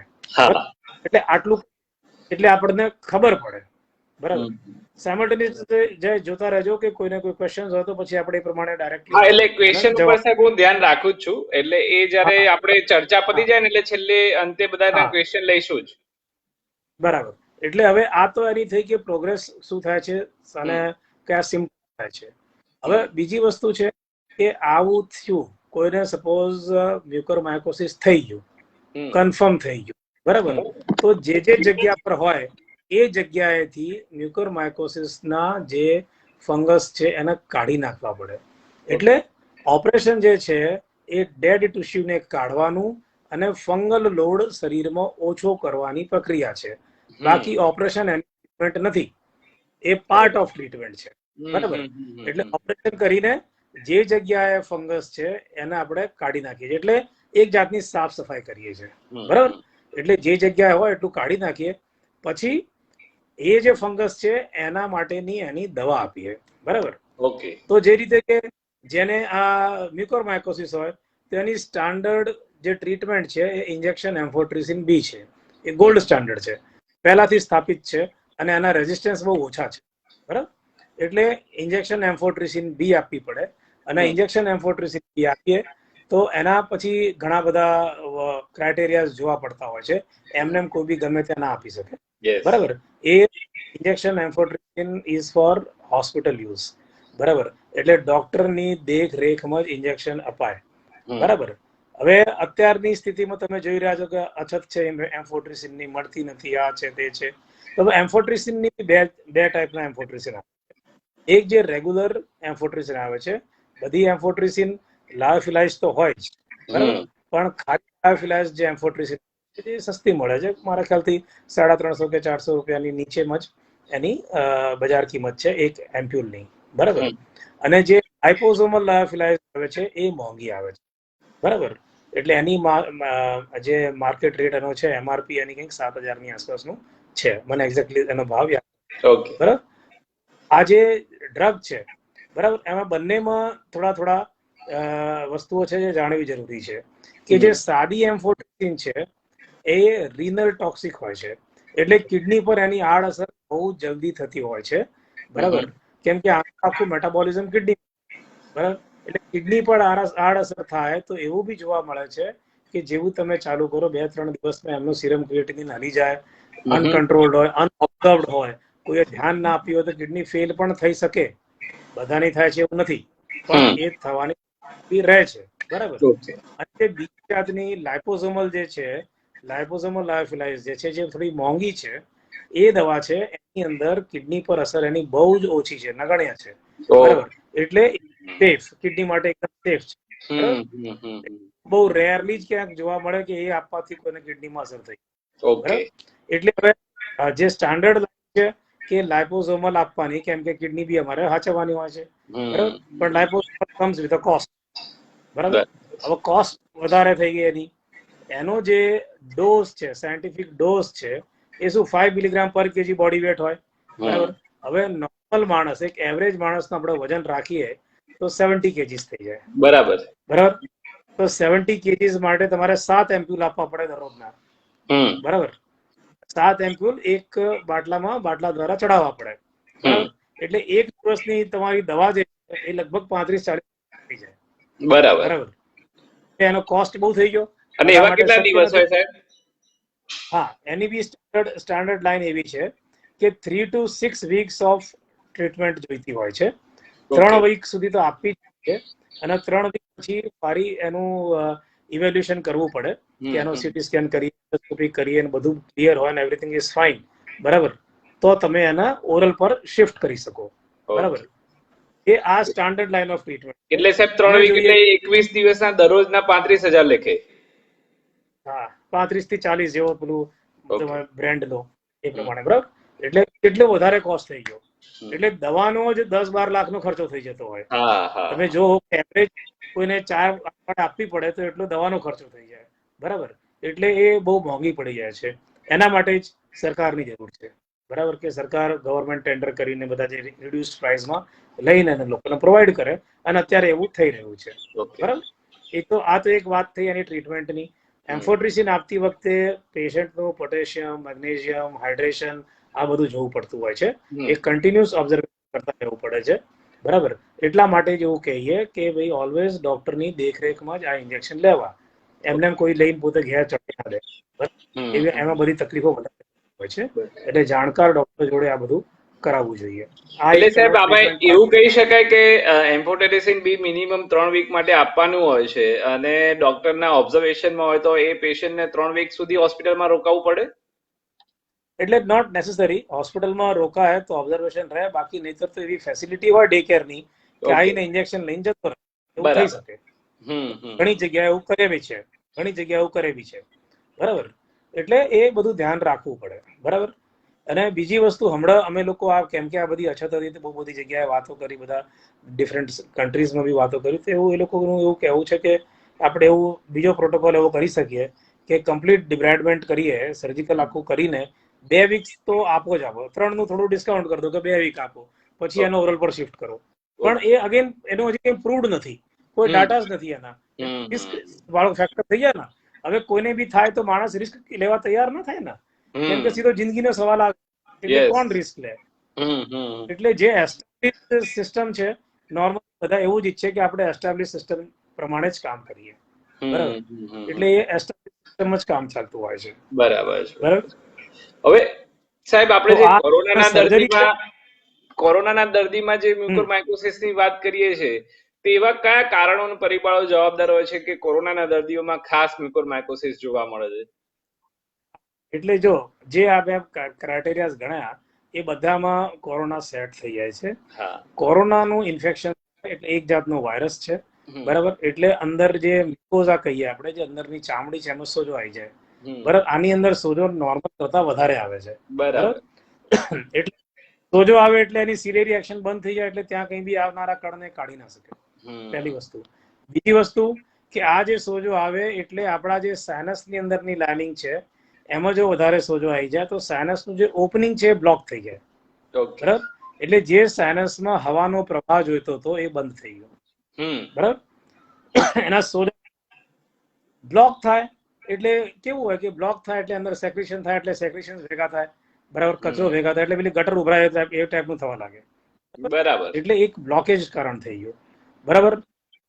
એટલે આટલું એટલે આપણને ખબર પડે. બરાબર. સાયમલ્ટેનિયસ જોતા રહેજો કે કોઈને કોઈ ક્વેશ્ચન્સ હોય તો પછી આપણે એ પ્રમાણે ડાયરેક્ટલી. હા, એટલે ક્વેશ્ચન ઉપર સાહેબ હું ધ્યાન રાખું છું, એટલે એ જ્યારે આપણે ચર્ચા પતી જાય ને એટલે છેલ્લે અંતે બધા ક્વેશ્ચન લઈશું જ. બરાબર. એટલે હવે આ તો એની થઈ કે પ્રોગ્રેસ શું થાય છે અને કયા સિમ્પટમ થાય છે. હવે બીજી વસ્તુ છે કે આવું થયું, કોઈને સપોઝ મ્યુકોરમાઇકોસિસ થઈ ગયું, કન્ફર્મ થઈ ગયું, બરાબર, તો જે જગ્યા પર હોય એ જગ્યાએથી મ્યુકોરમાઇકોસિસના જે ફંગસ છે એને કાઢી નાખવા પડે. એટલે ઓપરેશન જે છે એ ડેડ ટિશ્યુને કાઢવાનું અને ફંગલ લોડ શરીરમાં ઓછો કરવાની પ્રક્રિયા છે. બાકી ઓપરેશન એની ટ્રીટમેન્ટ નથી, એ પાર્ટ ઓફ ટ્રીટમેન્ટ છે. બરાબર. એટલે ઓપરેશન કરીને જે જગ્યાએ ફંગસ છે એને આપણે કાઢી નાખીએ છીએ, એટલે એક જાતની સાફ સફાઈ કરીએ છીએ. બરાબર. એટલે જે જગ્યાએ હોય એટલું કાઢી નાખીએ, પછી એ જે ફંગસ છે એના માટેની એની દવા આપીએ. બરાબર. ઓકે. તો જે રીતે કે જેને આ મ્યુકોરમાઇકોસિસ હોય તેની સ્ટાન્ડર્ડ જે ટ્રીટમેન્ટ છે એ ઇન્જેક્શન એમ્ફોટ્રિસિન B છે, એ ગોલ્ડ સ્ટાન્ડર્ડ છે, પહેલાથી સ્થાપિત છે, અને આના રેઝિસ્ટન્સ બહુ ઓછા છે, બરાબર. એટલે ઇન્જેક્શન એમ્ફોટ્રિસિન બી આપવી પડે, અને ઇન્જેક્શન એમ્ફોટ્રિસિન બી આપીએ તો એના પછી ઘણા બધા ક્રાઇટેરિયા જોવા પડતા હોય છે. એમને કોઈ બી ગમે ત્યાં ના આપી શકે, બરાબર. એ injection amphotericin is for hospital use, બરાબર. એટલે ડોક્ટરની દેખરેખમાં જ ઇન્જેક્શન અપાય, બરાબર. હવે અત્યારની સ્થિતિમાં તમે જોઈ રહ્યા છો કે અછત છે એમ્ફોટ્રિસિનની, મળતી નથી, આ છે તે છે. તો એમ્ફોટ્રિસિનની બે ટાઈપના એમ્ફોટ્રિસિન આવે છે. એક જે રેગ્યુલર એમ્ફોટ્રિસિન આવે છે, બધી એમ્ફોટ્રિસિન લાયોફિલાઇઝ તો હોય જ, બરાબર. પણ ખાલી લાયોફિલાઇઝ જે એમ્ફોટ્રિસિન જે સસ્તી મળે છે, મારા ખ્યાલથી 350 કે 400 રૂપિયાની નીચેમાં જ એની બજાર કિંમત છે એક એમ્પ્યુલની, બરાબર. અને જે લાઇપોઝોમલ લાયોફિલાઇઝ આવે છે એ મોંઘી આવે છે, બરાબર. એટલે એની જે માર્કેટ રેટ એનો છે, એમઆરપી એની કંઈક 7,000 ની આસપાસનું છે. મને એક્ઝેક્ટલી એનો ભાવ યાદ, બરાબર. આ જે ડ્રગ છે, બરાબર, એમાં બંનેમાં થોડા વસ્તુઓ છે જે જાણવી જરૂરી છે કે જે સાદી એમ્ફોટ્રિસિન છે એ રીનલ ટોક્સિક હોય છે, એટલે કિડની પર એની આડઅસર બહુ જલ્દી થતી હોય છે, બરાબર. કેમ કે આખું મેટાબોલિઝમ કિડની, બરાબર. એટલે કિડની પર આડઅસર થાય તો એવું બી જોવા મળે છે કે જેવું તમે ચાલુ કરો 2-3 દિવસમાં એમનું સિરમ ક્રિએટિનિન હલી જાય, અનકન્ટ્રોલ્ડ હોય, અનઓબ્ઝર્વડ હોય, કોઈએ ધ્યાન ના આપ્યું હોય તો કિડની ફેલ પણ થઈ શકે. બધાની થાય છે એવું નથી, પણ એ થવાની રહે છે, બરાબર. અને બીજી જાતની લાઇપોઝોમલ જે છે, લાઇપોઝોમલ લાયોફિલાઇઝ જે છે, જે થોડી મોંઘી છે, એ દવા છે, એની અંદર કિડની પર અસર એની બહુ જ ઓછી છે, નગણ્ય છે, બરાબર. એટલે સેફ, કિડની માટે એકદમ સેફ છે. બહુ રેરલી જ ક્યાંક જોવા મળે કે એ આપવાથી કોઈને કિડનીમાં અસર થઈ, બરાબર. એટલે હવે જે સ્ટાન્ડર્ડ છે કે લાઇપોઝોમલ આપવાની, કેમ કે કિડની બી અમારે હાચવવાની હોય છે, બરાબર. પણ લાઇપોઝોમલ કમ્સ વિથ અ કોસ્ટ, બરાબર. હવે કોસ્ટ વધારે થઈ ગઈ એની. એનો જે ડોઝ છે, સાયન્ટિફિક ડોઝ છે, એ શું 5 મિલીગ્રામ પર કેજી બોડી વેટ હોય, બરાબર. હવે નોર્મલ માણસ, એક એવરેજ માણસનું આપણે વજન રાખીએ તો 70 કેજીસ થઈ જાય, બરાબર. તો 70 કેજીસ માટે તમારે 7 એમ્પ્યુલ આપવા પડે દરરોજના, બરાબર. 7 એમ્પ્યુલ એક બાટલા દ્વારા ચડાવવા પડે, બરાબર. એટલે એક દિવસની તમારી દવા જે છે એ લગભગ 35-40 થઈ જાય, બરાબર. એનો કોસ્ટ બહુ થઈ ગયો. અને એવા કેટલા દિવસ હોય સાહેબ? હા, એની બી સ્ટાન્ડર્ડ લાઈન એવી છે કે 3 to 6 વીક્સ ઓફ ટ્રીટમેન્ટ જોઈતી હોય છે. 3 વીક સુધી તો આપવી જ છે, અને 3 વીક પછી ફરી એનું ઇવેલ્યુએશન કરવું પડે કે એનો સીટી સ્કેન કરીએ અને બધું ક્લિયર હોય અને એવરીથિંગ ઇઝ ફાઇન, બરાબર. તો તમે એના ઓરલ પર શિફ્ટ કરી શકો, બરાબર. એ આ સ્ટાન્ડર્ડ લાઈન ઓફ ટ્રીટમેન્ટ. એટલે સાહેબ 3 વીક એટલે 21 દિવસના દરરોજના 35,000 લેખે. હા, 35 થી 40 જેવો પેલું તમે બ્રાન્ડ લો એ પ્રમાણે, બરાબર. એટલે કેટલો વધારે કોસ્ટ થઈ ગયો. એટલે દવાનો જ 10-12 લાખનો ખર્ચો થઈ જતો હોય. તમે જો એવરેજ કોઈને 4 આપવી પડે તો એટલો દવાનો ખર્ચો થઈ જાય, બરાબર. એટલે એ બહુ મોંઘી પડી જાય છે. એના માટે જ સરકારની જરૂર છે, બરાબર, કે સરકાર ગવર્મેન્ટ ટેન્ડર કરીને બધા જે રિડ્યુસ પ્રાઇસમાં લઈને લોકોને પ્રોવાઈડ કરે, અને અત્યારે એવું થઈ રહ્યું છે, બરાબર. એ તો આ તો એક વાત થઈ એની ટ્રીટમેન્ટની. એમ્ફોટ્રિસિન આપતી વખતે પેશન્ટનું પોટેશિયમ, મેગ્નેશિયમ, હાઇડ્રેશન આ બધું જોવું પડતું હોય છે. એ કન્ટિન્યુઅસ ઓબ્ઝર્વેશન કરતા રહેવું પડે છે, બરાબર. એટલા માટે જ એવું કહીએ કે ભાઈ ઓલવેઝ ડોક્ટરની દેખરેખમાં જ આ ઇન્જેક્શન લેવા, એમને કોઈ લઈને પોતે ઘેર ચડી ના દે, બરાબર. એમાં બધી તકલીફો હોય છે, એટલે જાણકાર ડોક્ટર જોડે આ બધું કરાવવું જોઈએ. એટલે સાહેબ આપણે એવું કહી શકાય કે એમ્ફોટેરિસિન બી મિનિમમ 3 વીક માટે આપવાનું હોય છે, અને ડોક્ટરના ઓબ્ઝર્વેશનમાં હોય તો એ પેશન્ટને 3 વીક સુધી હોસ્પિટલમાં રોકાવું પડે. એટલે નોટ નેસેસરી હોસ્પિટલમાં રોકાય તો ઓબ્ઝર્વેશન રહે, બાકી નહીતર તો એવી ફેસિલિટી હોય ડે કેરની કે આવીને ઇન્જેક્શન લઈને જતો રહે, એવું થઈ શકે. ઘણી જગ્યાએ એવું કરેવી છે, બરાબર. એટલે એ બધું ધ્યાન રાખવું પડે, બરાબર. અને બીજી વસ્તુ, હમણાં અમે લોકો આ કેમ કે આ બધી અછત હતી, બહુ બધી જગ્યાએ વાતો કરી, બધા ડિફરન્ટ કન્ટ્રીઝમાં બી વાતો કરી, તો એવું એ લોકોનું એવું કહેવું છે કે આપણે એવું બીજો પ્રોટોકોલ એવો કરી શકીએ કે કમ્પ્લીટ ડિબ્રાઇડમેન્ટ કરીએ, સર્જિકલ આખું કરીને 2 વીક્સ તો આપો જ આપો, 3 નું થોડું ડિસ્કાઉન્ટ કરી દો કે 2 વીક આપો, પછી એનો ઓરલ પર શિફ્ટ કરો. પણ એ અગેન એનું હજી કંઈ પ્રૂવડ નથી, કોઈ ડાટા જ નથી એના. રિસ્ક વાળો ફેક્ટર થઈ જાય ને. હવે કોઈને બી થાય તો માણસ રિસ્ક લેવા તૈયાર ના થાય ને, કેમ કે સીધો જિંદગીનો સવાલ આવે. એટલે Yes. કોણ રિસ્ક લે? હમ. એટલે જે એસ્ટાબ્લિશ સિસ્ટમ છે, નોર્મલ બધા એવું જ ઈચ્છે કે આપણે એસ્ટાબ્લિશ સિસ્ટમ પ્રમાણે જ કામ કરીએ, બરાબર? એટલે એ એસ્ટાબ્લિશ સિસ્ટમ જ કામ ચાલતું હોય છે, બરાબર છે. બરાબર? હવે સાહેબ આપણે તો જે આ સર્જરી કોરોનાના દર્દીમાં જે મ્યુકોરમાઇકોસિસ ની વાત કરીએ છીએ, તો એવા કયા કારણો અને પરિબળો જવાબદાર હોય છે કે કોરોનાના દર્દીઓમાં ખાસ મ્યુકોરમાઇકોસિસ જોવા મળે છે? એટલે જો જે આ બે ક્રાઇટેરિયા ગણ્યા એ બધામાં કોરોના સેટ થઈ જાય છે. હા. કોરોનાનું ઇન્ફેક્શન એટલે એક જાતનો વાયરસ છે, બરાબર? એટલે અંદર જે મ્યુકોઝા કહીએ આપણે, જે અંદરની ચામડી છે, એમાં સોજો આવી જાય, બરાબર? આની અંદર સોજો નોર્મલ કરતા વધારે આવે છે, બરાબર? એટલે સોજો આવે એટલે એની સિલિયરી એક્શન બંધ થઈ જાય, એટલે ત્યાં કંઈ બી આવનારા કણને કાઢી ના શકે, પહેલી વસ્તુ. બીજી વસ્તુ કે આ જે સોજો આવે એટલે આપણા જે સાયનસની અંદરની લાઇનિંગ છે એમાં જો વધારે સોજો આવી જાય તો સાયનસનું જે ઓપનિંગ છે એ બ્લોક થઈ જાય, બરાબર? એટલે જે સાયનસમાં હવાનો પ્રવાહ જોઈતો હતો એ બંધ થઈ ગયો, બરાબર? એના સોજા બ્લોક થાય એટલે કેવું હોય કે બ્લોક થાય એટલે અંદર સેક્રેશન થાય, એટલે સેક્રેશન ભેગા થાય, બરાબર? કચરો ભેગા થાય એટલે પેલી ગટર ઉભરાય એ ટાઈપનું થવા લાગે, બરાબર. એટલે એક બ્લોકેજ કારણ થઈ ગયો, બરાબર?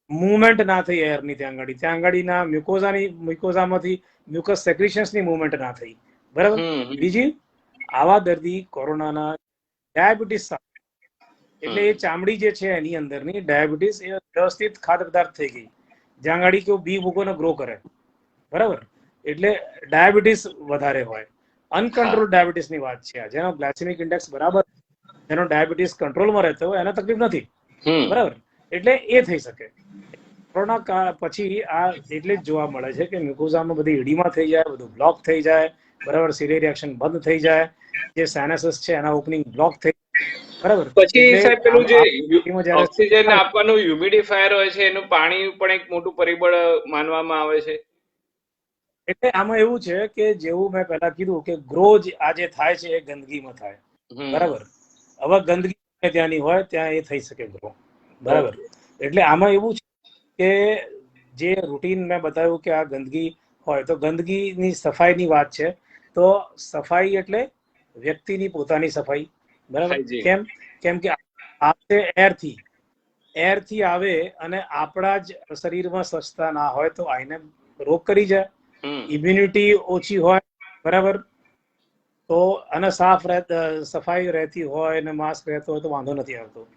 મૂવમેન્ટ ના થઈ એરની, ત્યાં આગળના મ્યુકોઝામાંથી મ્યુકસ સેક્રેશન્સની મૂવમેન્ટ ના થઈ, બરાબર? બીજી, આવા દર્દી કોરોનાના ડાયાબિટીસ, એટલે એ ચામડી જે છે એની અંદરની ડાયાબિટીસ એ વ્યવસ્થિત ખાદ્ય પદાર્થ થઈ ગઈ, જ્યાં આગળ કેવું બી મૂકોને ગ્રો કરે, બરાબર? એટલે ડાયાબિટીસ વધારે હોય, અનકન્ટ્રોલ ડાયાબિટીસની વાત છે, જેનો ગ્લાયસેમિક ઇન્ડેક્સ બરાબર, જેનો ડાયાબિટીસ કંટ્રોલમાં રહેતો હોય એને તકલીફ નથી, બરાબર? એટલે એ થઈ શકે. કોરોના પછી આ એટલે જ જોવા મળે છે કે મ્યુકોઝામાં બધી એડીમાં થઈ જાય, બધું બ્લોક થઈ જાય, બરાબર? સિલિયરી એક્શન બંધ થઈ જાય, જે સાયનસીસ છે એના ઓપનિંગ બ્લોક થઈ, બરાબર? પછી સાહેબ પેલું જે જ્યારે ઓક્સિજન આપવાનું હ્યુમિડિફાયર હોય છે એનું પાણી પણ એક મોટું પરિબળ માનવામાં આવે છે. એટલે આમાં એવું છે કે જેવું મેં પહેલા કીધું કે ગ્રો આજે થાય છે એ ગંદકીમાં થાય, બરાબર? હવે ગંદકી ત્યાંની હોય ત્યાં એ થઈ શકે ગ્રો, બરાબર? એટલે આમાં એવું છે કે જે રૂટીન મેં બતાવ્યું કે આ ગંદકી હોય તો ગંદકીની સફાઈની વાત છે, તો સફાઈ એટલે વ્યક્તિની પોતાની સફાઈ, બરાબર? કેમ કે આપણે એરથી આવે અને આપણા જ શરીરમાં સ્વચ્છતા ના હોય તો આઈને રોગ કરી જાય, ઇમ્યુનિટી ઓછી હોય, બરાબર? તો અને સફાઈ રહેતી હોય અને માસ્ક રહેતો હોય તો વાંધો નથી આવતો.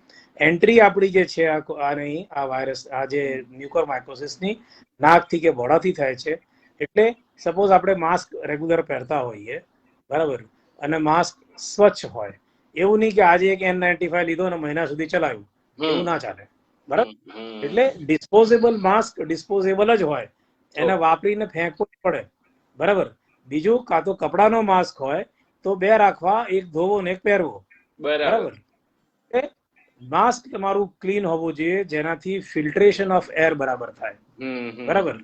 એન્ટ્રી આપણી જે છે આ વાયરસ, આ જે મ્યુકોરમાઇકોસિસની નાકથી કે મોઢાથી થાય છે. એટલે સપોઝ આપણે માસ્ક રેગ્યુલર પહેરતા હોઈએ, બરાબર? અને માસ્ક સ્વચ્છ હોય, એવું નહીં કે આજે એક N95 લીધો અને મહિના સુધી ચલાવ્યું, એવું ના ચાલે, બરાબર? એટલે ડિસ્પોઝેબલ માસ્ક ડિસ્પોઝેબલ જ હોય, એને વાપરીને ફેંકવું પડે, બરાબર? બીજું, કાં તો કપડાનો માસ્ક હોય તો બે રાખવા, એક ધોવો ને એક પહેરવો, બરાબર? માસ્ક તમારું ક્લીન હોવું જોઈએ, જેનાથી ફિલ્ટ્રેશન ઓફ એર બરાબર થાય, બરાબર?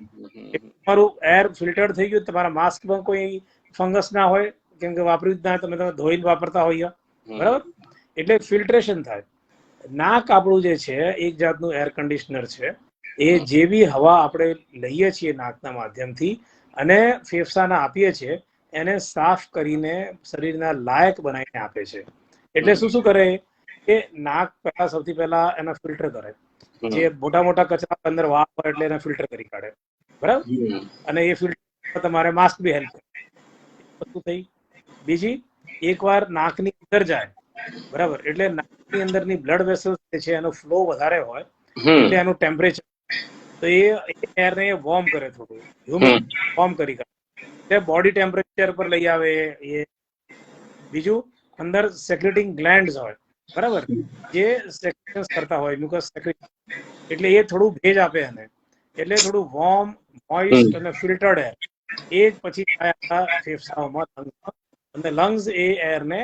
તમારું એર ફિલ્ટર થઈ ગયું, તમારા માસ્કમાં કોઈ ફંગસ ના હોય, કેમ કે વાપર્યું જ ના, તમે ધોઈને વાપરતા હોઈએ, બરાબર? એટલે ફિલ્ટ્રેશન થાય. નાક આપણું જે છે એક જાતનું એર કન્ડિશનર છે, એ જેવી હવા આપણે લઈએ છીએ નાકના માધ્યમથી અને ફેફસાના આપીએ છીએ, એને સાફ કરીને શરીરના લાયક બનાવીને આપે છે. એટલે શું કરે કે નાક પહેલા સૌથી પહેલા એને ફિલ્ટર કરે, જે મોટા મોટા કચરા અંદર વાહ હોય એટલે એને ફિલ્ટર કરી કાઢે, બરાબર? અને એ ફિલ્ટર તમારે માસ્ક બી હેલ્પ કરે, વસ્તુ થઈ. બીજી, એકવાર નાકની અંદર જાય, બરાબર? એટલે નાકની અંદરની બ્લડ વેસલ્સ છે એનો ફ્લો વધારે હોય, એટલે એનું ટેમ્પરેચર, તો એ એરને વોર્મ કરે, થોડું હ્યુમિડ વોર્મ કરી કાઢે, બોડી ટેમ્પરેચર પર લઈ આવે એ. બીજું, અંદર સેક્રેટિંગ ગ્લેન્ડ્સ હોય, બરાબર? જે સેક્રેશન્સ કરતા હોય, મ્યુકસ સેક્રેશન, એટલે એ થોડું ભેજ આપે એને, એટલે થોડું વોર્મ, મોઇસ્ટ અને ફિલ્ટર્ડ એર એ પછી ફેફસાઓમાં અને લંગ્સ એ એરને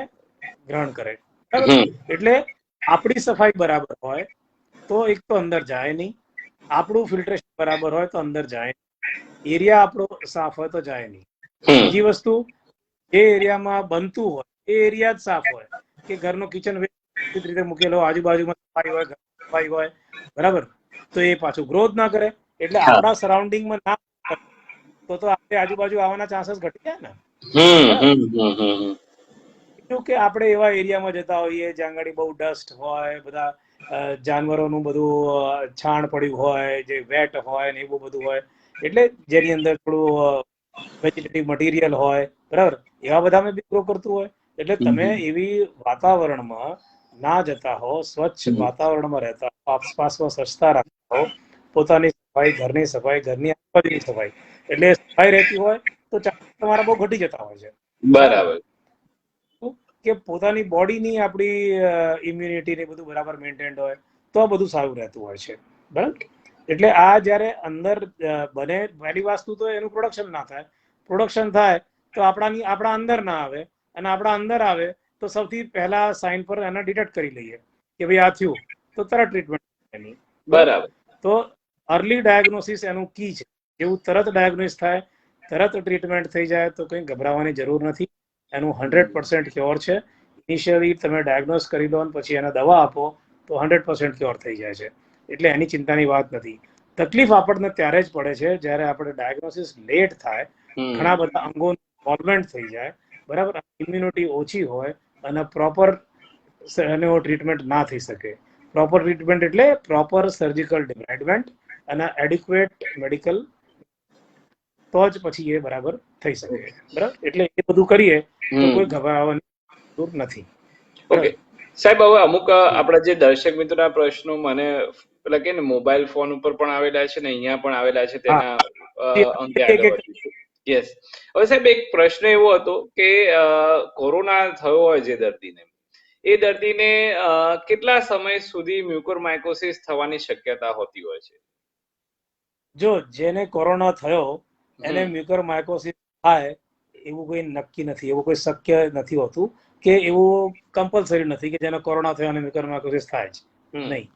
ગ્રહણ કરે, બરાબર? એટલે આપણી સફાઈ બરાબર હોય તો એક તો અંદર જાય નહીં, આપણું ફિલ્ટ્રેશન બરાબર હોય તો અંદર જાય, એરિયા આપણો સાફ હોય તો જાય નહીં. બીજી વસ્તુ, જે એરિયામાં બનતું હોય એ એરિયા જ સાફ હોય, કે ઘરનો કિચન વ્યવસ્થિત રીતે મૂકેલો, આજુબાજુમાં સફાઈ હોય, બરાબર? તો એ પાછું ગ્રોથ ના કરે, એટલે આપણા સરાઉન્ડિંગમાં ના તો આપણે આજુબાજુ આવવાના ચાન્સીસ ઘટી જાય ને, શું કે આપણે એવા એરિયામાં જતા હોઈએ જ્યાં આગળ બહુ ડસ્ટ હોય, બધા જાનવરોનું બધું છાણ પડ્યું હોય, જે વેટ હોય ને એવું બધું હોય, એટલે જેની અંદર થોડું વેજીટેટિવ મટીરિયલ હોય, બરાબર, એવા બધામાં બી ગ્રો કરતું હોય. એટલે તમે એવી વાતાવરણમાં ના જતા હો, સ્વચ્છ વાતાવરણમાં રહેતા હો, આસપાસમાં સ્વચ્છતા રાખતા હો, પોતાની સફાઈ, ઘરની સફાઈ, ઘરની આજુબાજુની સફાઈ, એટલે સફાઈ રહેતી હોય તો તમારા બહુ ઘટી જતા હોય છે. બરાબર. કે પોતાની બોડીની આપણી ઇમ્યુનિટી ને બધું બરાબર મેન્ટેન્ડ હોય તો આ બધું સારું રહેતું હોય છે, બરાબર. એટલે આ જ્યારે અંદર બને, પહેલી વસ્તુ તો એનું પ્રોડક્શન ના થાય. પ્રોડક્શન થાય તો આપણા અંદર ના આવે, અને આપણા અંદર આવે તો સૌથી પહેલા સાઇન પર એને ડિટેક્ટ કરી લઈએ કે ભાઈ આ થયું, તો તરત ટ્રીટમેન્ટ એની. બરાબર. તો અર્લી ડાયગ્નોસિસ એનું કી છે. જેવું તરત ડાયગ્નોસિસ થાય, તરત ટ્રીટમેન્ટ થઈ જાય તો કંઈ ગભરાવાની જરૂર નથી. એનું 100% ક્યોર છે. ઇનિશિયલી તમે ડાયગ્નોસ કરી દો અને પછી એને દવા આપો તો 100% ક્યોર થઈ જાય છે. એટલે એની ચિંતાની વાત નથી. તકલીફ આપણને ત્યારે જ પડે છે જ્યારે આપણે ડાયગ્નોસિસ લેટ થાય, ઘણા બધા અંગોનું ઇન્વોલ્વમેન્ટ થઈ જાય, બરાબર, ઇમ્યુનિટી ઓછી હોય અને પ્રોપર એનો ટ્રીટમેન્ટ ના થઈ શકે. પ્રોપર ટ્રીટમેન્ટ એટલે પ્રોપર સર્જિકલ ડિબ્રાઇડમેન્ટ અને એડિક્વેટ મેડિકલ, તો જ પછી એ બરાબર થઈ શકે, બરાબર. એટલે એ બધું કરીએ તો કોઈ ગભરાવાની જરૂર નથી. ઓકે સાહેબ, હવે અમુક આપણા જે દર્શક મિત્રોના પ્રશ્નો મને પેલા કે ને મોબાઈલ ફોન ઉપર પણ આવેલા છે ને અહીંયા પણ આવેલા છે, તેના અંગે આગળ વધીશું. યસ. હવે સાહેબ, એક પ્રશ્ન એવો હતો કે કોરોના થયો હોય જે દર્દીને, એ દર્દીને કેટલા સમય સુધી મ્યુકોરમાઇકોસિસ થવાની શક્યતા હોતી હોય છે? જો જેને કોરોના થયો એને મ્યુકોરમાઇકોસિસ થાય એવું કોઈ નક્કી નથી, એવું કોઈ શક્ય નથી હોતું કે એવું કમ્પલસરી નથી કે જેને કોરોના થયો અને મ્યુકોરમાઇકોસિસ થાય જ નહીં.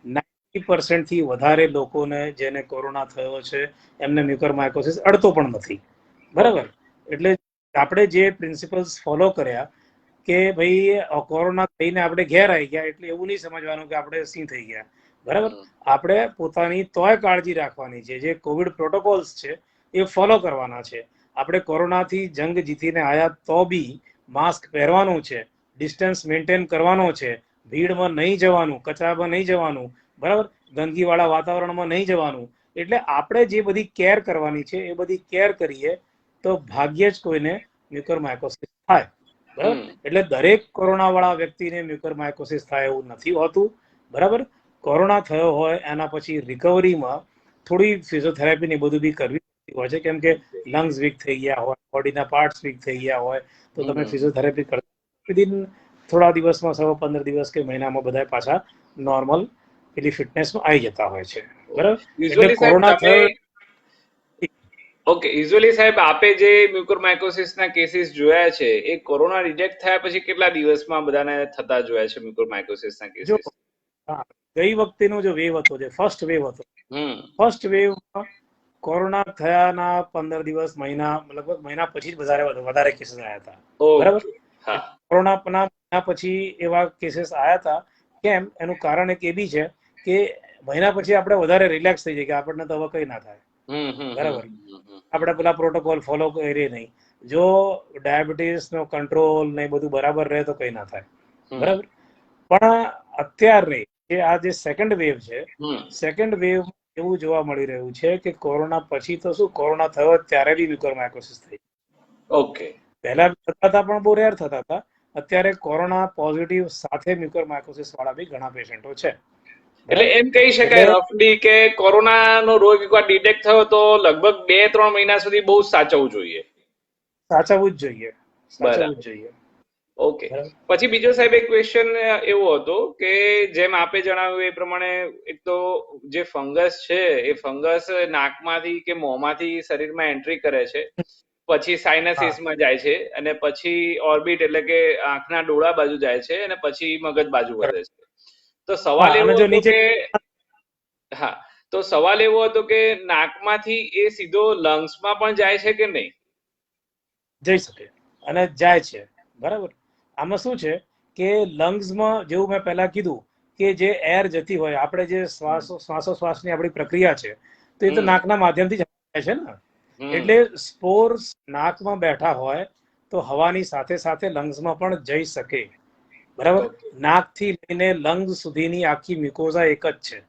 90% થી વધારે લોકોને જેને કોરોના થયો છે એમને મ્યુકોરમાઇકોસિસ અડતો પણ નથી, બરાબર. એટલે આપણે જે પ્રિન્સિપલ્સ ફોલો કર્યા કે ભાઈ કોરોના થઈને આપણે ઘેર આવી ગયા એટલે એવું નહીં સમજવાનું કે આપણે સિંહ થઈ ગયા, બરાબર. આપણે પોતાની તોય કાળજી રાખવાની છે. જે કોવિડ પ્રોટોકોલ્સ છે એ ફોલો કરવાના છે. આપણે કોરોનાથી જંગ જીતીને આવ્યા તો બી માસ્ક પહેરવાનું છે, ડિસ્ટન્સ મેન્ટેન કરવાનો છે, ભીડમાં નહીં જવાનું, કચરામાં નહીં જવાનું, બરાબર, ગંદકીવાળા વાતાવરણમાં નહીં જવાનું. એટલે આપણે જે બધી કેર કરવાની છે એ બધી કેર કરીએ તો ભાગ્યે જ કોઈને મ્યુકોરમાઇકોસિસ થાય, બરાબર. એટલે દરેક કોરોનાવાળા વ્યક્તિને મ્યુકોરમાઇકોસિસ થાય એવું નથી હોતું, બરાબર. કોરોના થયો હોય એના પછી રિકવરીમાં થોડી ફિઝિયોથેરાપી ને બધું બી કરવી હોય છે, કેમ કે લંગ્સ વીક થઈ ગયા હોય, બોડીના પાર્ટ્સ વીક થઈ ગયા હોય તો તમે ફિઝિયોથેરાપી કરતા વિધિન થોડા દિવસમાં, 15 દિવસ કે મહિનામાં બધા પાછા નોર્મલ પેલી ફિટનેસમાં આવી જતા હોય છે, બરાબર. એટલે કોરોના થયો. ઓકે, યુઝ્યુઅલી સાહેબ આપે જે મ્યુકોરમાઇકોસિસના કેસીસ જોયા છે એ કોરોના રિજેક્ટ થયા પછી કેટલા દિવસમાં બધાને થતા જોયા છે મ્યુકોરમાઇકોસિસના કેસીસ? ગઈ વખતેનો જો વેવ હતો, જે ફર્સ્ટ વેવ હતો, ફર્સ્ટ વેવમાં કોરોના થયાના 15 દિવસ, મહિના, લગભગ મહિના પછી જ વધારે કેસીસ આવ્યા હતા, બરાબર. કોરોના મહિના પછી એવા કેસીસ આવ્યા હતા. કેમ? એનું કારણ એક એ બી છે કે મહિના પછી આપણે વધારે રિલેક્સ થઈ જઈએ કે આપણને તો હવે કઈ ના થાય, બરાબર. આપણે પેલા પ્રોટોકોલ ફોલો કરીએ નહીં. જો ડાયાબિટીસ નો કંટ્રોલ ને બધું બરાબર રહે તો કઈ ના થાય, બરાબર. પણ અત્યારે આ જે સેકન્ડ વેવ છે, સેકન્ડ વેવ એવું જોવા મળી રહ્યું છે કે કોરોના પછી તો શું, કોરોના થયો ત્યારે બી મ્યુકોરમાઇકોસિસ થઈ. ઓકે. પહેલા થતા હતા પણ બહુ રેર થતા હતા. અત્યારે કોરોના પોઝિટિવ સાથે મ્યુકોરમાઇકોસિસ વાળા બી ઘણા પેશન્ટો છે. એટલે એમ કહી શકાય રફલી કે કોરોનાનો રોગ એકવાર ડિટેક્ટ થયો તો લગભગ 2-3 મહિના સુધી બહુ સાચવવું જોઈએ. સાચવવું જ જોઈએ. ઓકે. પછી બીજો સાહેબ એક ક્વેશ્ચન એવો હતો કે જેમ આપે જણાવ્યું એ પ્રમાણે એક તો જે ફંગસ છે એ ફંગસ નાકમાંથી કે મોંમાંથી શરીરમાં એન્ટ્રી કરે છે, પછી સાઇનસીસમાં જાય છે અને પછી ઓર્બિટ એટલે કે આંખના ડોળા બાજુ જાય છે અને પછી મગજ બાજુ વધે છે. તો સવાલ એવો હતો કે સવાલ એવો હતો કે નાકમાંથી એ સીધો લંગ્સમાં પણ જાય છે કે નહીં? જઈ શકે અને જાય છે, બરાબર. આમાં શું છે કે લંગ્સમાં, જેવું મેં પહેલા કીધું કે જે એર જતી હોય, આપણે જે શ્વાસોશ્વાસની આપણી પ્રક્રિયા છે તો એ તો નાકના માધ્યમથી જાય છે ને. એટલે સ્પોર્સ નાકમાં બેઠા હોય તો હવાની સાથે સાથે લંગ્સમાં પણ જઈ શકે. બરાબર, નાકથી લઈને લંગ્સ સુધીની આખી મ્યુકોઝા એક જ છે.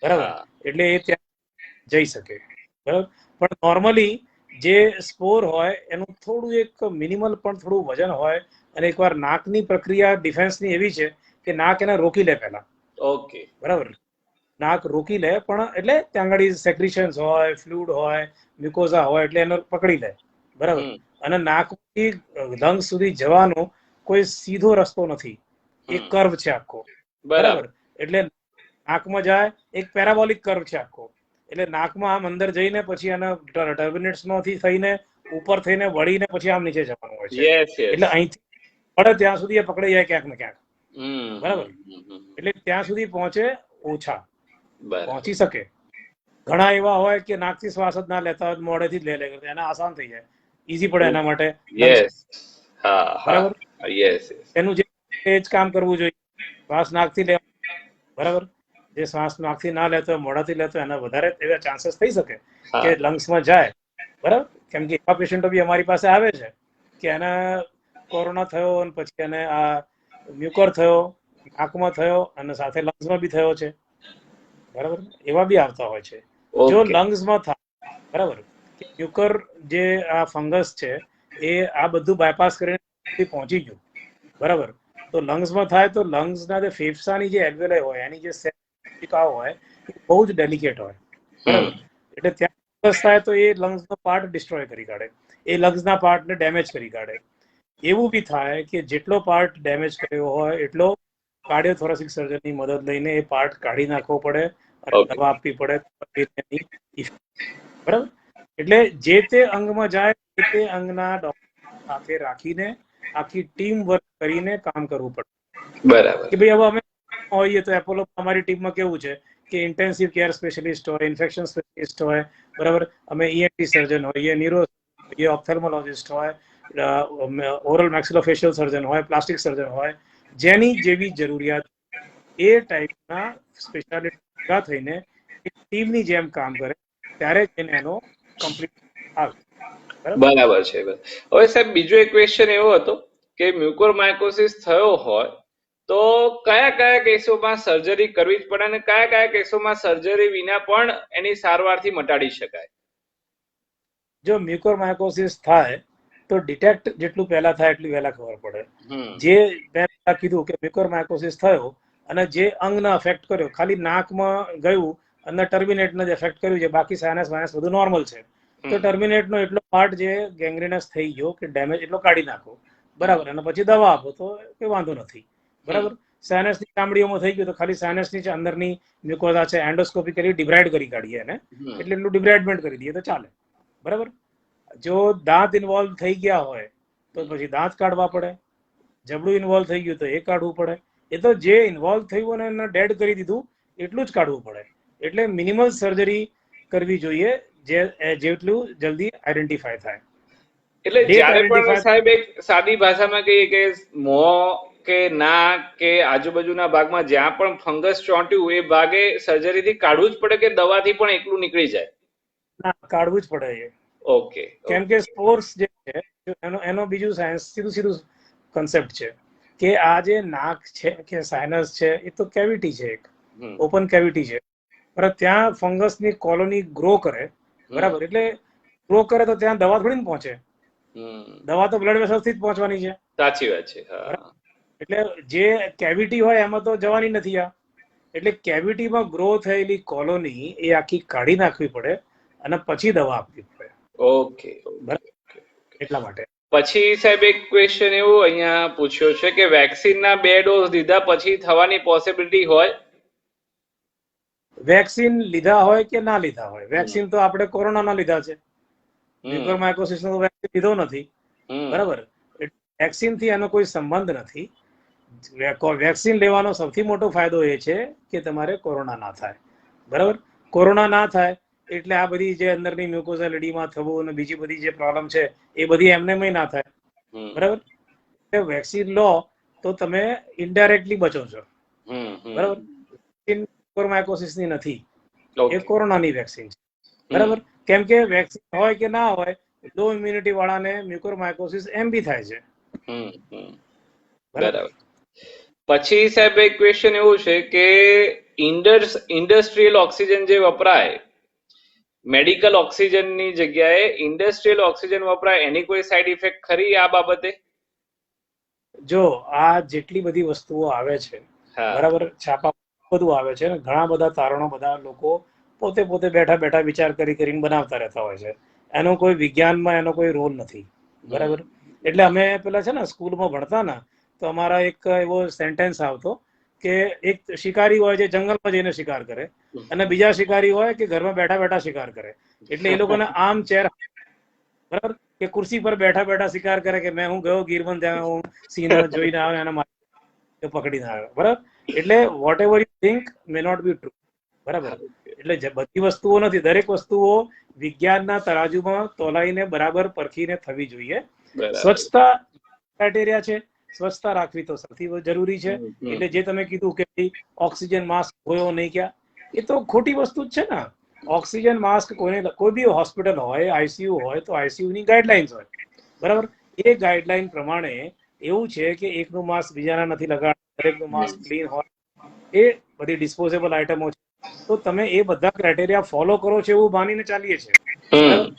બરાબર, એટલે એ ત્યાં જઈ શકે. બરાબર, પણ નોર્મલી જે સ્પોર હોય એનું થોડું એક મિનિમલ પણ થોડું વજન હોય, અને એકવાર નાકની પ્રક્રિયા ડિફેન્સની એવી છે કે નાક એને રોકી લે પહેલા. ઓકે, બરાબર, નાક રોકી લે, પણ એટલે ત્યાં આગળ સેક્રિશન્સ હોય, ફ્લુઇડ હોય, મ્યુકોઝા હોય, એટલે એને પકડી લે. બરાબર, અને નાકથી લંગ્સ સુધી જવાનો કોઈ સીધો રસ્તો નથી, એક કર્વ છે આખો. બરાબર, એટલે નાકમાં જાય એક પેરાબોલિક કર્વ છે આખો. એટલે નાકમાં આમ અંદર જઈને પછી આના ટર્મિનેટ્સ માંથી થઈને ઉપર થઈને વળીને પછી આમ નીચે જવાનું હોય છે. એટલે અહીંથી પડે ત્યાં સુધી એ પકડાઈ જાય ક્યાંક ને ક્યાંક. બરાબર, એટલે ત્યાં સુધી પહોંચે ઓછા પહોંચી શકે. ઘણા એવા હોય કે નાકથી શ્વાસ જ ના લેતા હોય, મોઢેથી જ લે લે, એના આસાન થઈ જાય, ઈઝી પડે એના માટે. બરાબર, એનું જે જ કામ કરવું જોઈએ, શ્વાસ નાકથી લે. બરાબર, જે શ્વાસ નાકથી ના લેતો હોય, મોઢાથી લેતો એના વધારે એવા ચાન્સીસ થઈ શકે કે લંગ્સમાં જાય. બરાબર, કેમ કે એવા પેશન્ટો બી અમારી પાસે આવે છે કે એને કોરોના થયો અને પછી એને આ મ્યુકર થયો, નાકમાં થયો અને સાથે લંગ્સમાં બી થયો છે. બરાબર, એવા બી આવતા હોય છે. જો લંગ્સમાં થાય, બરાબર, મ્યુકર જે આ ફંગસ છે એ આ બધું બાયપાસ કરીને પહોંચી ગયું. બરાબર, તો લંગ્સમાં થાય તો લંગ્સના જે ફેફસાની જે એલ્વેલાઈ હોય, એની જે સેલ હોય એ બહુ જ ડેલિકેટ હોય. બરાબર, એટલે ત્યાં ફંગસ થાય તો એ લંગ્સનો પાર્ટ ડિસ્ટ્રોય કરી કાઢે, એ લંગ્સના પાર્ટને ડેમેજ કરી કાઢે. એવું બી થાય કે જેટલો પાર્ટ ડેમેજ કર્યો હોય એટલો કાર્ડિયોથોરેસિક સર્જનની મદદ લઈને એ પાર્ટ કાઢી નાખવો પડે અને દવા આપવી પડે. બરાબર, એટલે જે તે અંગમાં જાય તે અંગના ડોક્ટર સાથે રાખીને આખી ટીમ વર્ક કરીને કામ કરવું પડે. બરાબર, કે ભાઈ હવે અમે હોઈએ તો એપોલો અમારી ટીમમાં કેવું છે કે ઇન્ટેન્સિવ કેર સ્પેશિયલિસ્ટ હોય, ઇન્ફેક્શન સ્પેશિયલિસ્ટ હોય. બરાબર, અમે ENT સર્જન હોઈએ, ન્યુરો હોઈએ, ઓપ્થેલ્મોલોજિસ્ટ હોય, ઓરલ મેક્સિલોફેશિયલ સર્જન હોય, પ્લાસ્ટિક સર્જન હોય. જેની જેવી જરૂરિયાત એ ટાઈપના સ્પેશિયાલિસ્ટ ભેગા થઈને ટીમની જેમ કામ કરે ત્યારે જ એનો કમ્પ્લીટ આવે. બરાબર છે. હવે સાહેબ બીજો એક ક્વેશ્ચન એવો હતો કે મ્યુકોરમાઇકોસિસ થયો હોય તો કયા કયા કેસોમાં સર્જરી કરવી જ પડે અને કયા કયા કેસોમાં સર્જરી વિના પણ એની સારવારથી મટાડી શકાય? જો મ્યુકોરમાઇકોસિસ થાય તો ડિટેક્ટ જેટલું પહેલા થાય એટલું વહેલા ખબર પડે. જે મેં કીધું કે મ્યુકોરમાઇકોસિસ થયો અને જે અંગને અફેક્ટ કર્યો, ખાલી નાકમાં ગયું અને ટર્મિનેટને જ એફેક્ટ કર્યું છે, બાકી સાયનસ વાયનસ બધું નોર્મલ છે, તો ટર્મિનેટનો એટલો પાર્ટ જે ગેંગ્રીનસ થઈ ગયો કે ડેમેજ એટલો કાઢી નાખો. બરાબર, અને પછી દવા આપો તો કોઈ વાંધો નથી. બરાબર, સાયનસની ચામડીઓમાં થઈ ગયું તો ખાલી સાયનસની અંદરની મ્યુકોઝા છે, એન્ડોસ્કોપી કરી ડિબ્રાઇડ કરી કાઢીએ એને, એટલે એટલું ડિબ્રાઇડમેન્ટ કરી દઈએ તો ચાલે. બરાબર, જો દાંત ઇન્વોલ્વ થઈ ગયા હોય તો પછી દાંત કાઢવા પડે, જબડું ઇન્વોલ્વ થઈ ગયું તો એ કાઢવું પડે. એ તો જે ઇન્વોલ્વ થયું અને એને ડેડ કરી દીધું એટલું જ કાઢવું પડે. એટલે મિનિમલ સર્જરી કરવી જોઈએ જેટલું જલ્દી આઈડેન્ટિફાય થાય. એટલે જ્યારે પણ સાહેબ એક સાદી ભાષામાં કહીએ કે મોં કે નાક કે આજુબાજુના ભાગમાં જ્યાં પણ ફંગસ ચોંટ્યું એ ભાગે સર્જરીથી કાઢવું જ પડે કે દવાથી પણ એકલું નીકળી જાય? ના, કાઢવું જ પડે. ઓકે, કેમ કે સ્પોર્સ જે છે એનો બીજું સાયન્સ સીધું કન્સેપ્ટ છે કે આ જે નાક છે કે સાયનસ છે એ તો કેવિટી છે, એક ઓપન કેવિટી છે, પણ ત્યાં ફંગસની કોલોની ગ્રો કરે. બરાબર, એટલે ગ્રો કરે તો ત્યાં દવા થોડી ને પહોંચે. દવા તો બ્લડ વેસલ્સથી જ પહોંચવાની છે. સાચી વાત છે. એટલે જે કેવિટી હોય એમાં તો જવાની નથી આ. એટલે કેવિટીમાં ગ્રો થયેલી કોલોની એ આખી કાઢી નાખવી પડે અને પછી દવા આપવી પડે. ઓકે, એટલા માટે. પછી સાહેબ એક ક્વેશ્ચન એવો અહીંયા પૂછ્યો છે કે વેક્સિનના 2 ડોઝ લીધા પછી થવાની પોસિબિલિટી હોય? વેક્સિન લીધા હોય કે ના લીધા હોય, વેક્સિન તો આપણે કોરોનાના લીધા છે, મ્યુકોરમાઇકોસિસનો તો વેક્સિન લીધો નથી. બરાબર, વેક્સિન થી એનો કોઈ સંબંધ નથી. વેક્સિન લેવાનો સૌથી મોટો ફાયદો એ છે કે તમારે કોરોના ના થાય. બરાબર, કોરોના ના થાય એટલે આ બધી જે અંદરની મ્યુકોઝા એડીમા થવું અને બીજી બધી જે પ્રોબ્લેમ છે એ બધી એમને ના થાય. બરાબર, વેક્સિન લો તો તમે ઇનડાયરેક્ટલી બચો છો. બરાબર, મ્યુકોરમાઇકોસિસની નથી, એ કોરોનાની વેક્સિન છે. બરાબર, કેમ કે વેક્સિન હોય કે ના હોય લો ઇમ્યુનિટી વાળાને મ્યુકોરમાઇકોસિસ એમ બી થાય છે. બરાબર. પછી સાહેબ એક ક્વેશ્ચન એવું છે કે ઇન્ડસ્ટ્રીયલ ઓક્સિજન જે વપરાય, મેડિકલ ઓક્સિજનની જગ્યાએ ઇન્ડસ્ટ્રીયલ ઓક્સિજન વપરાય, એની કોઈ સાઈડ ઇફેક્ટ ખરી આ બાબતે? જો આ જેટલી બધી વસ્તુઓ આવે છે, બરાબર, છાપા બધું આવે છે ને, ઘણા બધા તારણો બધા લોકો પોતે બેઠા બેઠા વિચાર કરીને બનાવતા રહેતા હોય છે. એનો કોઈ વિજ્ઞાનમાં એનો કોઈ રોલ નથી, બરાબર. એટલે અમે પેલા છે ને સ્કૂલમાં ભણતા ને, તો અમારા એક એવો સેન્ટેન્સ આવતો કે એક શિકારી હોય જે જંગલમાં જઈને શિકાર કરે, અને બીજા શિકારી હોય કે ઘરમાં બેઠા બેઠા શિકાર કરે. એટલે એ લોકોને આમ ચેર, બરાબર, કે ખુરશી પર બેઠા બેઠા શિકાર કરે કે મેં હું ગયો ગીરમાં, ત્યાં હું સિંહને જોઈને આવ્યો, એના પકડીને આવ્યો, બરાબર. એટલે whatever you think may not be true, બરાબર. એટલે બધી વસ્તુઓ નથી, દરેક વસ્તુઓ વિજ્ઞાનના તરાજુમાં તોલાઈને બરાબર પરખીને થવી જોઈએ. સ્વચ્છતા ક્રાઇટેરિયા છે, સ્વચ્છતા રાખવી તો સૌથી જરૂરી છે. એટલે જે તમે કીધું કે ઓક્સિજન માસ્ક હોયો નહીં, ક્યાં, એ તો ખોટી વસ્તુ જ છે ને. ઓક્સિજન માસ્ક કોઈ બી હોસ્પિટલ હોય, આઈસીયુ હોય, તો આઈસીયુ ની ગાઈડલાઇન્સ હોય, બરાબર. એ ગાઈડલાઇન પ્રમાણે એવું છે કે એકનું માસ્ક બીજાના નથી લગાડવું, દરેકનું માસ્ક ક્લીન હોય, એ બધી ડિસ્પોઝેબલ આઇટમો છે. તો તમે એ બધા ક્રાઇટેરિયા ફોલો કરો છો એવું માનીને ચાલીએ છીએ, બરાબર.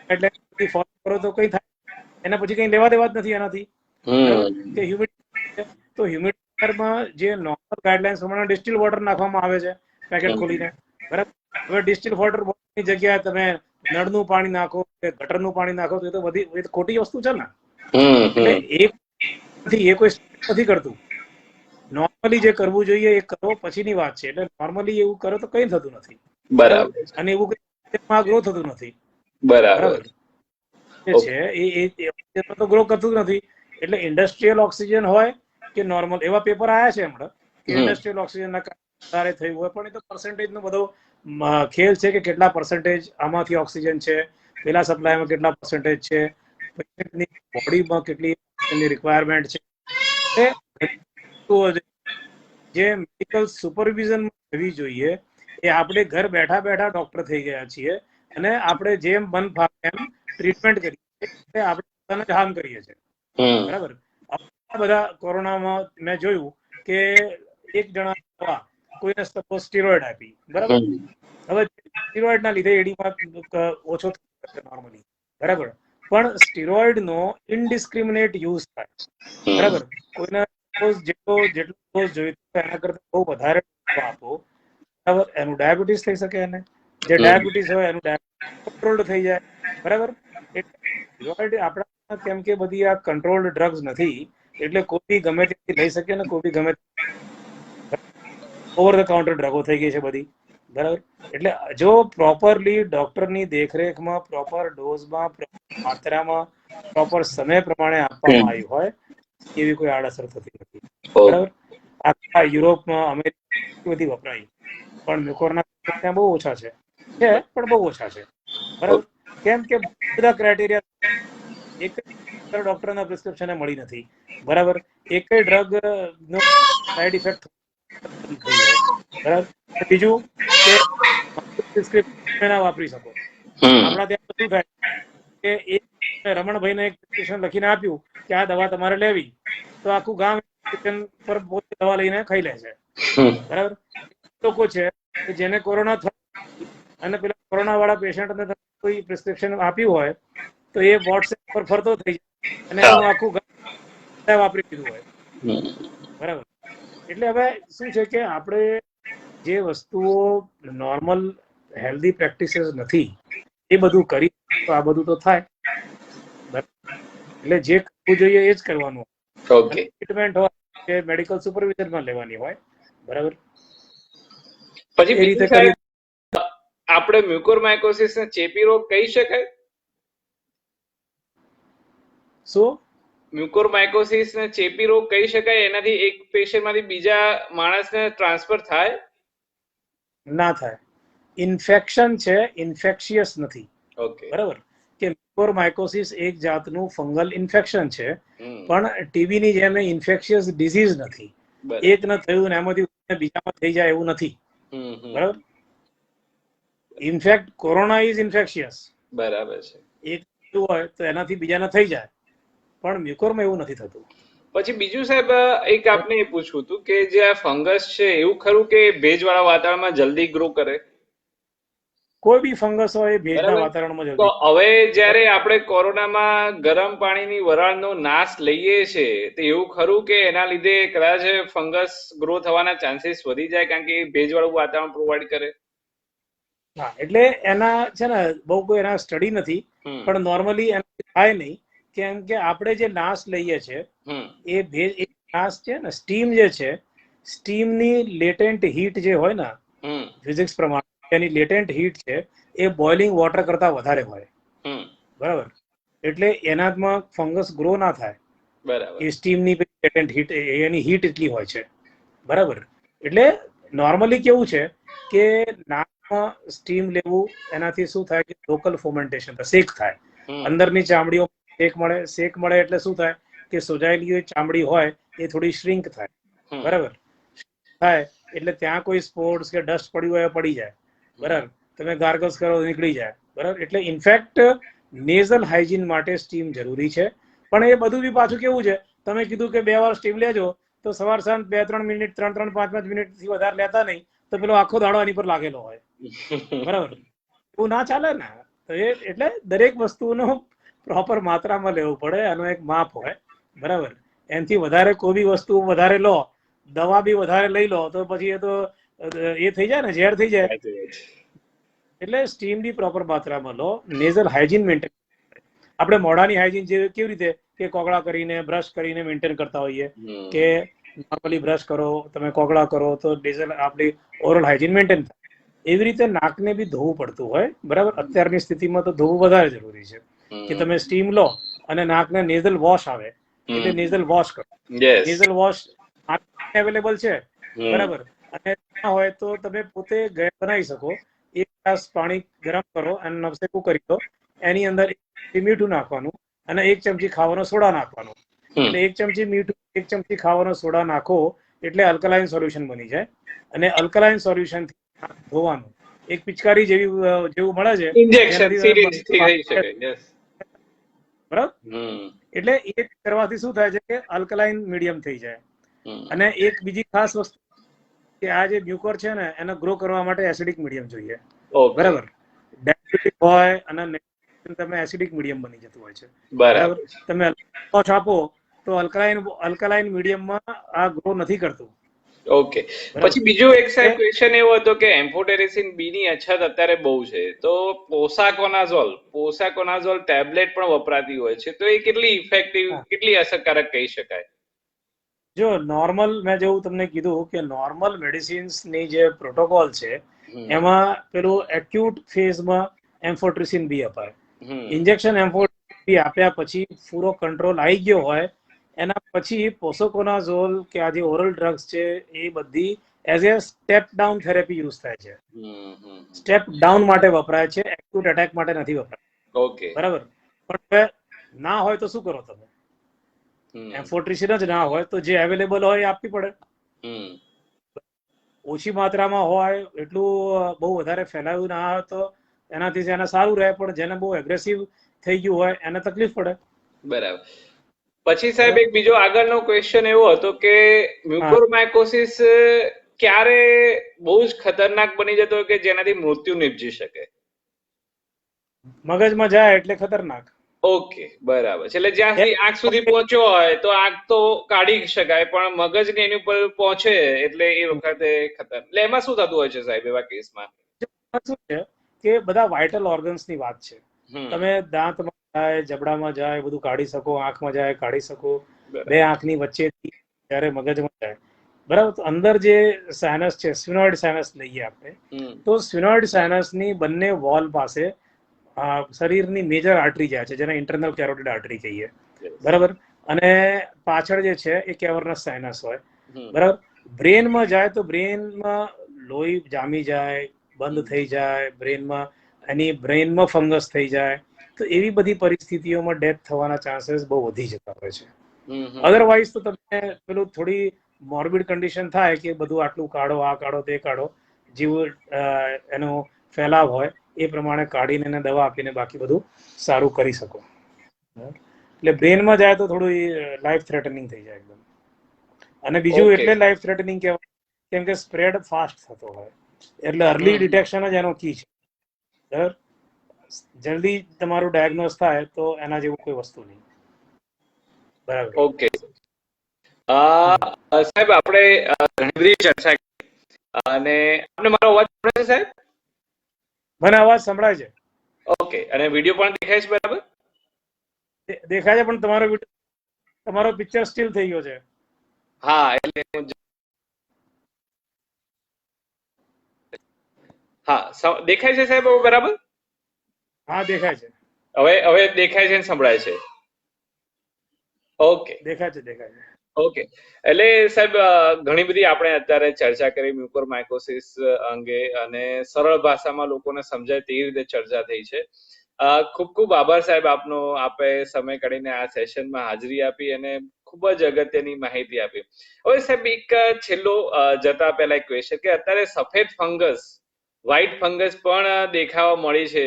ગાઈડલાઇન ફોલો કરો તો કઈ થાય, એના પછી કઈ લેવા દેવા જ નથી એનાથી, બરાબર. કે હ્યુમિડિટી, તો હ્યુમિડિફાયરમાં જે નોર્મલ ગાઈડલાઇન્સ પ્રમાણે ડિસ્ટિલ વોટર નાખવામાં આવે છે પેકેટ ખોલીને, બરાબર. હવે ડિસ્ટિલ વોટર ની જગ્યાએ તમે નળનું પાણી નાખો કે ગટરનું પાણી નાખો, તો એ તો બધી ખોટી વસ્તુ છે ને. એટલે એ કોઈ નથી કરતું. નોર્મલી જે કરવું જોઈએ એ કરો પછીની વાત છે. એટલે નોર્મલી એવું કરો તો કઈ થતું નથી, બરાબર. અને એવું કઈ ગ્રો થતું નથી, બરાબર છે. એ તો ગ્રો કરતું નથી. એટલે ઇન્ડસ્ટ્રીયલ ઓક્સિજન હોય કે નોર્મલ, એવા પેપર આવ્યા છે હમણાં કે ઇન્ડસ્ટ્રીયલ ઓક્સિજનના વધારે થયું હોય, પણ એ તો પર્સન્ટેજ નો બધો ખેલ છે કે કેટલા પર્સન્ટેજ આમાંથી ઓક્સિજન છે, પેલા સપ્લાયમાં કેટલા પર્સન્ટેજ છે, પેશન્ટની બોડીમાં કેટલી રિક્વાયરમેન્ટ છે. જે મેડિકલ સુપરવિઝન થવી જોઈએ, એ આપણે ઘર બેઠા બેઠા ડોક્ટર થઈ ગયા છીએ, અને આપણે જેમ મન ફાવે એમ ટ્રીટમેન્ટ કરીએ છીએ, આપણે પોતાને જ હાર્મ કરીએ છીએ, બરાબર. બધા કોરોનામાં મેં જોયું કે એક જણા કોઈને સપોઝ સ્ટીરોઇડ આપી, બરાબર. હવે સ્ટીરોઇડ ના લીધે એડીમાં ઓછો નોર્મલી, બરાબર. પણ સ્ટીરોઇડ નો ઇનડિસ્ક્રિમિનેટ યુઝ થાય, બરાબર. કોઈને જેટલો ડોઝ જોઈતો એના કરતા બહુ વધારે આપો, બરાબર. એનું ડાયાબિટીસ થઈ શકે, એને જે ડાયાબિટીસ હોય એનું કંટ્રોલ્ડ થઈ જાય, બરાબર. સ્ટીરોઇડ આપણા કેમ કે બધી આ કંટ્રોલ્ડ ડ્રગ્સ નથી, એટલે કોઈ ગમે ત્યાંથી લઈ શકે ને કોઈ ગમે ઓવર ધ કાઉન્ટર ડ્રગો થઈ ગઈ છે બધી, બરાબર. એટલે જો પ્રોપરલી ડોક્ટરની દેખરેખમાં, પ્રોપર ડોઝમાં, માત્રામાં, પ્રોપર સમય પ્રમાણે આપવામાં આવી હોય, એવી કોઈ આડઅસર થતી નથી, બરાબર. આખા યુરોપમાં, અમેરિકા બધી વપરાય, પણ મ્યુકોરના ત્યાં બહુ ઓછા છે, પણ બહુ ઓછા છે, બરાબર. કેમ કે બધા ક્રાઇટેરિયા એક ડોક્ટરના પ્રિસ્ક્રિપ્શને મળી નથી, બરાબર. એક ડ્રગ નો સાઈડ ઇફેક્ટ થઈ જાય, બરાબર. બીજું કે પ્રિસ્ક્રિપ્શન ના વાપરી શકો. આપણા ત્યાં શું થાય કે એક રમણભાઈને એક પ્રિસ્ક્રિપ્શન લખીને આપ્યું કે આ દવા તમારે લેવી, તો આખું ગામ પર પોતે દવા લઈને ખાઈ લે છે, બરાબર. લોકો છે કે જેને કોરોના થયો અને પેલા કોરોના વાળા પેશન્ટને કોઈ પ્રિસ્ક્રિપ્શન આપ્યું હોય, તો એ વોટ્સએપ પર ફરતો થઈ જાય અને એનું આખું ગામ વાપરી દીધું હોય, બરાબર. એટલે હવે શું છે કે આપણે જે વસ્તુઓ નોર્મલ હેલ્ધી પ્રેક્ટિસીસ નથી, એ બધું કરી તો આ બધું તો થાય, એટલે જે કરવું જોઈએ એ જ કરવાનું. ટ્રીટમેન્ટ હોય કે મેડિકલ સુપરવિઝનમાં લેવાની હોય, બરાબર. પછી એ રીતે કરીએ. આપણે મ્યુકોરમાઇકોસિસ ને ચેપી રોગ કહી શકાય? શું? મ્યુકોરમાઇકોસિસ ને ચેપી રોગ કહી શકાય? એનાથી એક પેશન્ટમાંથી બીજા માણસને ટ્રાન્સફર થાય? ના થાય. ઇન્ફેક્શન છે, ઇન્ફેક્શિયસ નથી, બરાબર. કે મ્યુકોરમાઇકોસિસ એક જાતનું ફંગલ ઇન્ફેક્શન છે, પણ ટીબી ની જેમ ઇન્ફેક્શિયસ ડિઝીઝ નથી. એક ન થયું ને એમાંથી બીજામાં થઈ જાય એવું નથી, બરાબર. ઇનફેક્ટ કોરોના ઇઝ ઇન્ફેક્શિયસ, બરાબર છે. એક થયું હોય તો એનાથી બીજાને થઈ જાય, પણ મ્યુકોરમાં એવું નથી થતું. પછી બીજું સાહેબ એક આપને એ પૂછવું હતું કે જે આ ફંગસ છે એવું ખરું કે ભેજવાળા વાતાવરણમાં જલ્દી ગ્રો કરે? કોઈ બી ફંગસ હોય એ ભેજના વાતાવરણમાં તો જલ્દી. હવે જ્યારે આપણે કોરોનામાં ગરમ પાણીની વરાળનો નાશ લઈએ છીએ તો એવું ખરું કે એના લીધે કદાચ ફંગસ ગ્રો થવાના ચાન્સીસ વધી જાય કારણ કે એ ભેજવાળું વાતાવરણ પ્રોવાઈડ કરે? હા, એટલે એના છે ને બહુ કોઈ એના સ્ટડી નથી, પણ નોર્મલી એના થાય નહીં, કેમ કે આપણે જે નાશ લઈએ છીએ એ ભેજ એ નાશ છે ને, સ્ટીમ જે છે, સ્ટીમની લેટેન્ટ હીટ જે હોય ને ફિઝિક્સ પ્રમાણે એની લેટેન્ટ હીટ છે એ બોઇલિંગ વોટર કરતા વધારે હોય. બરાબર, એટલે એનામાં ફંગસ ગ્રો ના થાય. બરાબર. એ સ્ટીમની લેટેન્ટ હીટ એની હીટ એટલી હોય છે. બરાબર, એટલે નોર્મલી કેવું છે કે નાકમાં સ્ટીમ લેવું એનાથી શું થાય કે લોકલ ફોર્મેન્ટેશન શેક થાય, અંદરની ચામડીઓ શેક મળે એટલે શું થાય કે સોજાયેલી ચામડી હોય એ થોડી શ્રિંક થાય. બરાબર, થાય એટલે ત્યાં કોઈ સ્પોર્સ કે ડસ્ટ પડ્યું હોય પડી જાય. બરાબર, તમે ગાર્ગલ્સ કરો નીકળી જાય. બરાબર, એટલે ઇનફેક્ટ નેઝલ હાઇજીન માટે સ્ટીમ જરૂરી છે. પણ એ બધું બી પાછું કેવું છે, તમે કીધું કે 2 વાર સ્ટીમ લેજો તો સવાર સાંજ 2-3 મિનિટ 3-5 મિનિટથી વધારે લેતા નહીં તો પેલો આખો દાડો એની પર લાગેલો હોય. બરાબર, એવું ના ચાલે ને. તો એટલે દરેક વસ્તુનો પ્રોપર માત્રામાં લેવું પડે, એનો એક માપ હોય. બરાબર, એનાથી વધારે કોઈ બી વસ્તુ વધારે લો, દવા બી વધારે લઈ લો તો પછી એ તો એ થઈ જાય ને, ઝેર થઈ જાય. એટલે સ્ટીમ બી પ્રોપર માત્રામાં લો, નેઝલ હાઇજીન મેન્ટેન. આપણે મોઢાની હાઇજીન કેવી રીતે કે કોગળા કરીને બ્રશ કરીને મેન્ટેન કરતા હોઈએ કે નોર્મલી બ્રશ કરો, તમે કોગળા કરો તો નેઝલ આપણી ઓરલ હાઇજીન મેન્ટેન થાય. એવી રીતે નાકને બી ધોવું પડતું હોય. બરાબર, અત્યારની સ્થિતિમાં તો ધોવું વધારે જરૂરી છે કે તમે સ્ટીમ લો અને નાકને નેઝલ વોશ આવે એટલે નેઝલ વોશ કરો. નેઝલ વોશ અવેલેબલ છે. બરાબર, અને ના હોય તો તમે પોતે ઘરે બનાવી શકો. 1 ગ્લાસ પાણી ગરમ કરો અને નવસેકું કરી દો, એની અંદર મીઠું નાખવાનું અને 1 ચમચી ખાવાનો સોડા નાખવાનો. એટલે 1 ચમચી મીઠું 1 ચમચી ખાવાનો સોડા નાખો એટલે અલ્કલાઇન સોલ્યુશન બની જાય. અને અલ્કલાઇન સોલ્યુશન ધોવાનું એક પિચકારી જેવું મળે છે, બરાબર. એટલે એ કરવાથી શું થાય છે કે અલ્કલાઇન મીડિયમ થઈ જાય. અને એક બીજી ખાસ વસ્તુ કે આ જે મ્યુકોર છે ને એને ગ્રો કરવા માટે એસિડિક મીડિયમ જોઈએ. બરાબર, ડાયાબિટીક હોય અને તમે એસિડિક મીડિયમ બની જતું હોય છે. બરાબર, તમે વોશ આપો તો અલ્કલાઇન મીડિયમમાં આ ગ્રો નથી કરતું. ઓકે, પછી બીજો એક સાહેબ ક્વેશ્ચન એવો હતો કે એમ્ફોટેરેસિન બી ની અછત અત્યારે બહુ છે, તો પોસાકોનાઝોલ ટેબ્લેટ પણ વપરાતી હોય છે, તો એ કેટલી ઇફેક્ટિવ, કેટલી અસરકારક કહી શકાય? જો નોર્મલ, મેં જેવું તમને કીધું કે નોર્મલ મેડિસિન્સની જે પ્રોટોકોલ છે એમાં પેલું એક્યુટ ફેઝમાં એમ્ફોટેરેસિન બી અપાય. ઇન્જેક્શન એમ્ફોટેરેસિન બી આપ્યા પછી પૂરો કંટ્રોલ આવી ગયો હોય એના પછી પોસાકોનાઝોલ કે આ જે ઓરલ ડ્રગ્સ છે એ બધી as a step down therapy use થાય છે. સ્ટેપ ડાઉન માટે વપરાય છે, એક્યુટ એટેક માટે નથી વપરાય. ઓકે, બરાબર, પણ ના હોય તો શું કરો તમે? એમ્ફોટેરેસિન જ ના હોય તો જે અવેલેબલ હોય એ આપવી પડે. ઓછી માત્રામાં હોય, એટલું બહુ વધારે ફેલાયું ના હોય તો એનાથી જેને સારું રહે, પણ જેને બહુ એગ્રેસિવ થઈ ગયું હોય એને તકલીફ પડે. બરાબર. પછી સાહેબ એક બીજો આગળનો ક્વેશ્ચન એવો હતો કે મ્યુકોરમાઇકોસિસ ક્યારે બહુ જ ખતરનાક બની જતો હોય કે જેનાથી મૃત્યુ નિપજી શકે? મગજમાં જાય એટલે ખતરનાક. ઓકે, બરાબર છે. એટલે જ્યાં સુધી આંખ સુધી પહોંચ્યો હોય તો આંખ તો કાઢી શકાય, પણ મગજને એની ઉપર પહોંચે એટલે એ વખતે ખતરનાક. એટલે એમાં શું થતું હોય છે સાહેબ એવા કેસમાં? શું છે કે બધા વાઇટલ ઓર્ગન્સ ની વાત છે. તમે દાંતમાં જાય, જબડામાં જાય, બધું કાઢી શકો, આંખમાં જાય કાઢી શકો, 2 આંખની વચ્ચેથી જ્યારે મગજમાં જાય. બરાબર, તો અંદર જે સાયનસ છે, સ્ફિનોઇડ સાયનસ લઈએ આપણે, તો સ્ફિનોઇડ સાયનસની બંને વોલ પાસે શરીરની મેજર આર્ટરી જાય છે જેને ઇન્ટરનલ કેરોટિડ આર્ટરી કહીએ. બરાબર, અને પાછળ જે છે એ કેવર્નસ સાયનસ હોય. બરાબર, બ્રેનમાં જાય તો બ્રેનમાં લોહી જામી જાય, બંધ થઈ જાય, બ્રેનમાં ફંગસ થઈ જાય, તો એવી બધી પરિસ્થિતિઓમાં ડેથ થવાના ચાન્સીસ બહુ વધી જતા હોય છે. અધરવાઇઝ તો તમને પેલું થોડી મોર્બિડ કન્ડિશન થાય કે બધું આટલું કાઢો, આ કાઢો, તે કાઢો, જેવું એનો ફેલાવ હોય એ પ્રમાણે કાઢીને એને દવા આપીને બાકી બધું સારું કરી શકો. એટલે બ્રેનમાં જાય તો થોડું લાઈફ થ્રેટનિંગ થઈ જાય એકદમ. અને બીજું એટલે લાઈફ થ્રેટનિંગ કહેવાય કેમ કે સ્પ્રેડ ફાસ્ટ થતો હોય, એટલે અર્લી ડિટેક્શન જ એનો કી છે. બરાબર, જલ્દી તમારું ડાયગ્નોઝ થાય તો એના જેવું કોઈ વસ્તુ નહીં. બરાબર. ઓકે સાહેબ, આપણે ઘણી બધી ચર્ચા કરી અને આપને મારો અવાજ સંભળાય છે સાહેબ? મને અવાજ સંભળાય છે. ઓકે, અને વિડીયો પણ દેખાય છે બરાબર? દેખાય છે, પણ તમારો પિક્ચર સ્ટીલ થઈ ગયો છે. હા, એટલે હા દેખાય છે સાહેબ બરાબર? હા, દેખાય છે. હવે દેખાય છે, સંભળાય છે. ઓકે, દેખાય છે. ઓકે, એટલે સાહેબ ઘણી બધી આપણે અત્યારે ચર્ચા કરી મ્યુકોરમાઇકોસિસ અંગે, અને સરળ ભાષામાં લોકોને સમજાય તેવી રીતે ચર્ચા થઈ છે. ખૂબ ખૂબ આભાર સાહેબ આપનો. આપે સમય કાઢીને આ સેશનમાં હાજરી આપી અને ખૂબ જ અગત્યની માહિતી આપી. હવે સાહેબ એક છેલ્લો જતા પહેલા એક ક્વેશ્ચન કે અત્યારે સફેદ ફંગસ, વ્હાઈટ ફંગસ પણ દેખાવા મળી છે,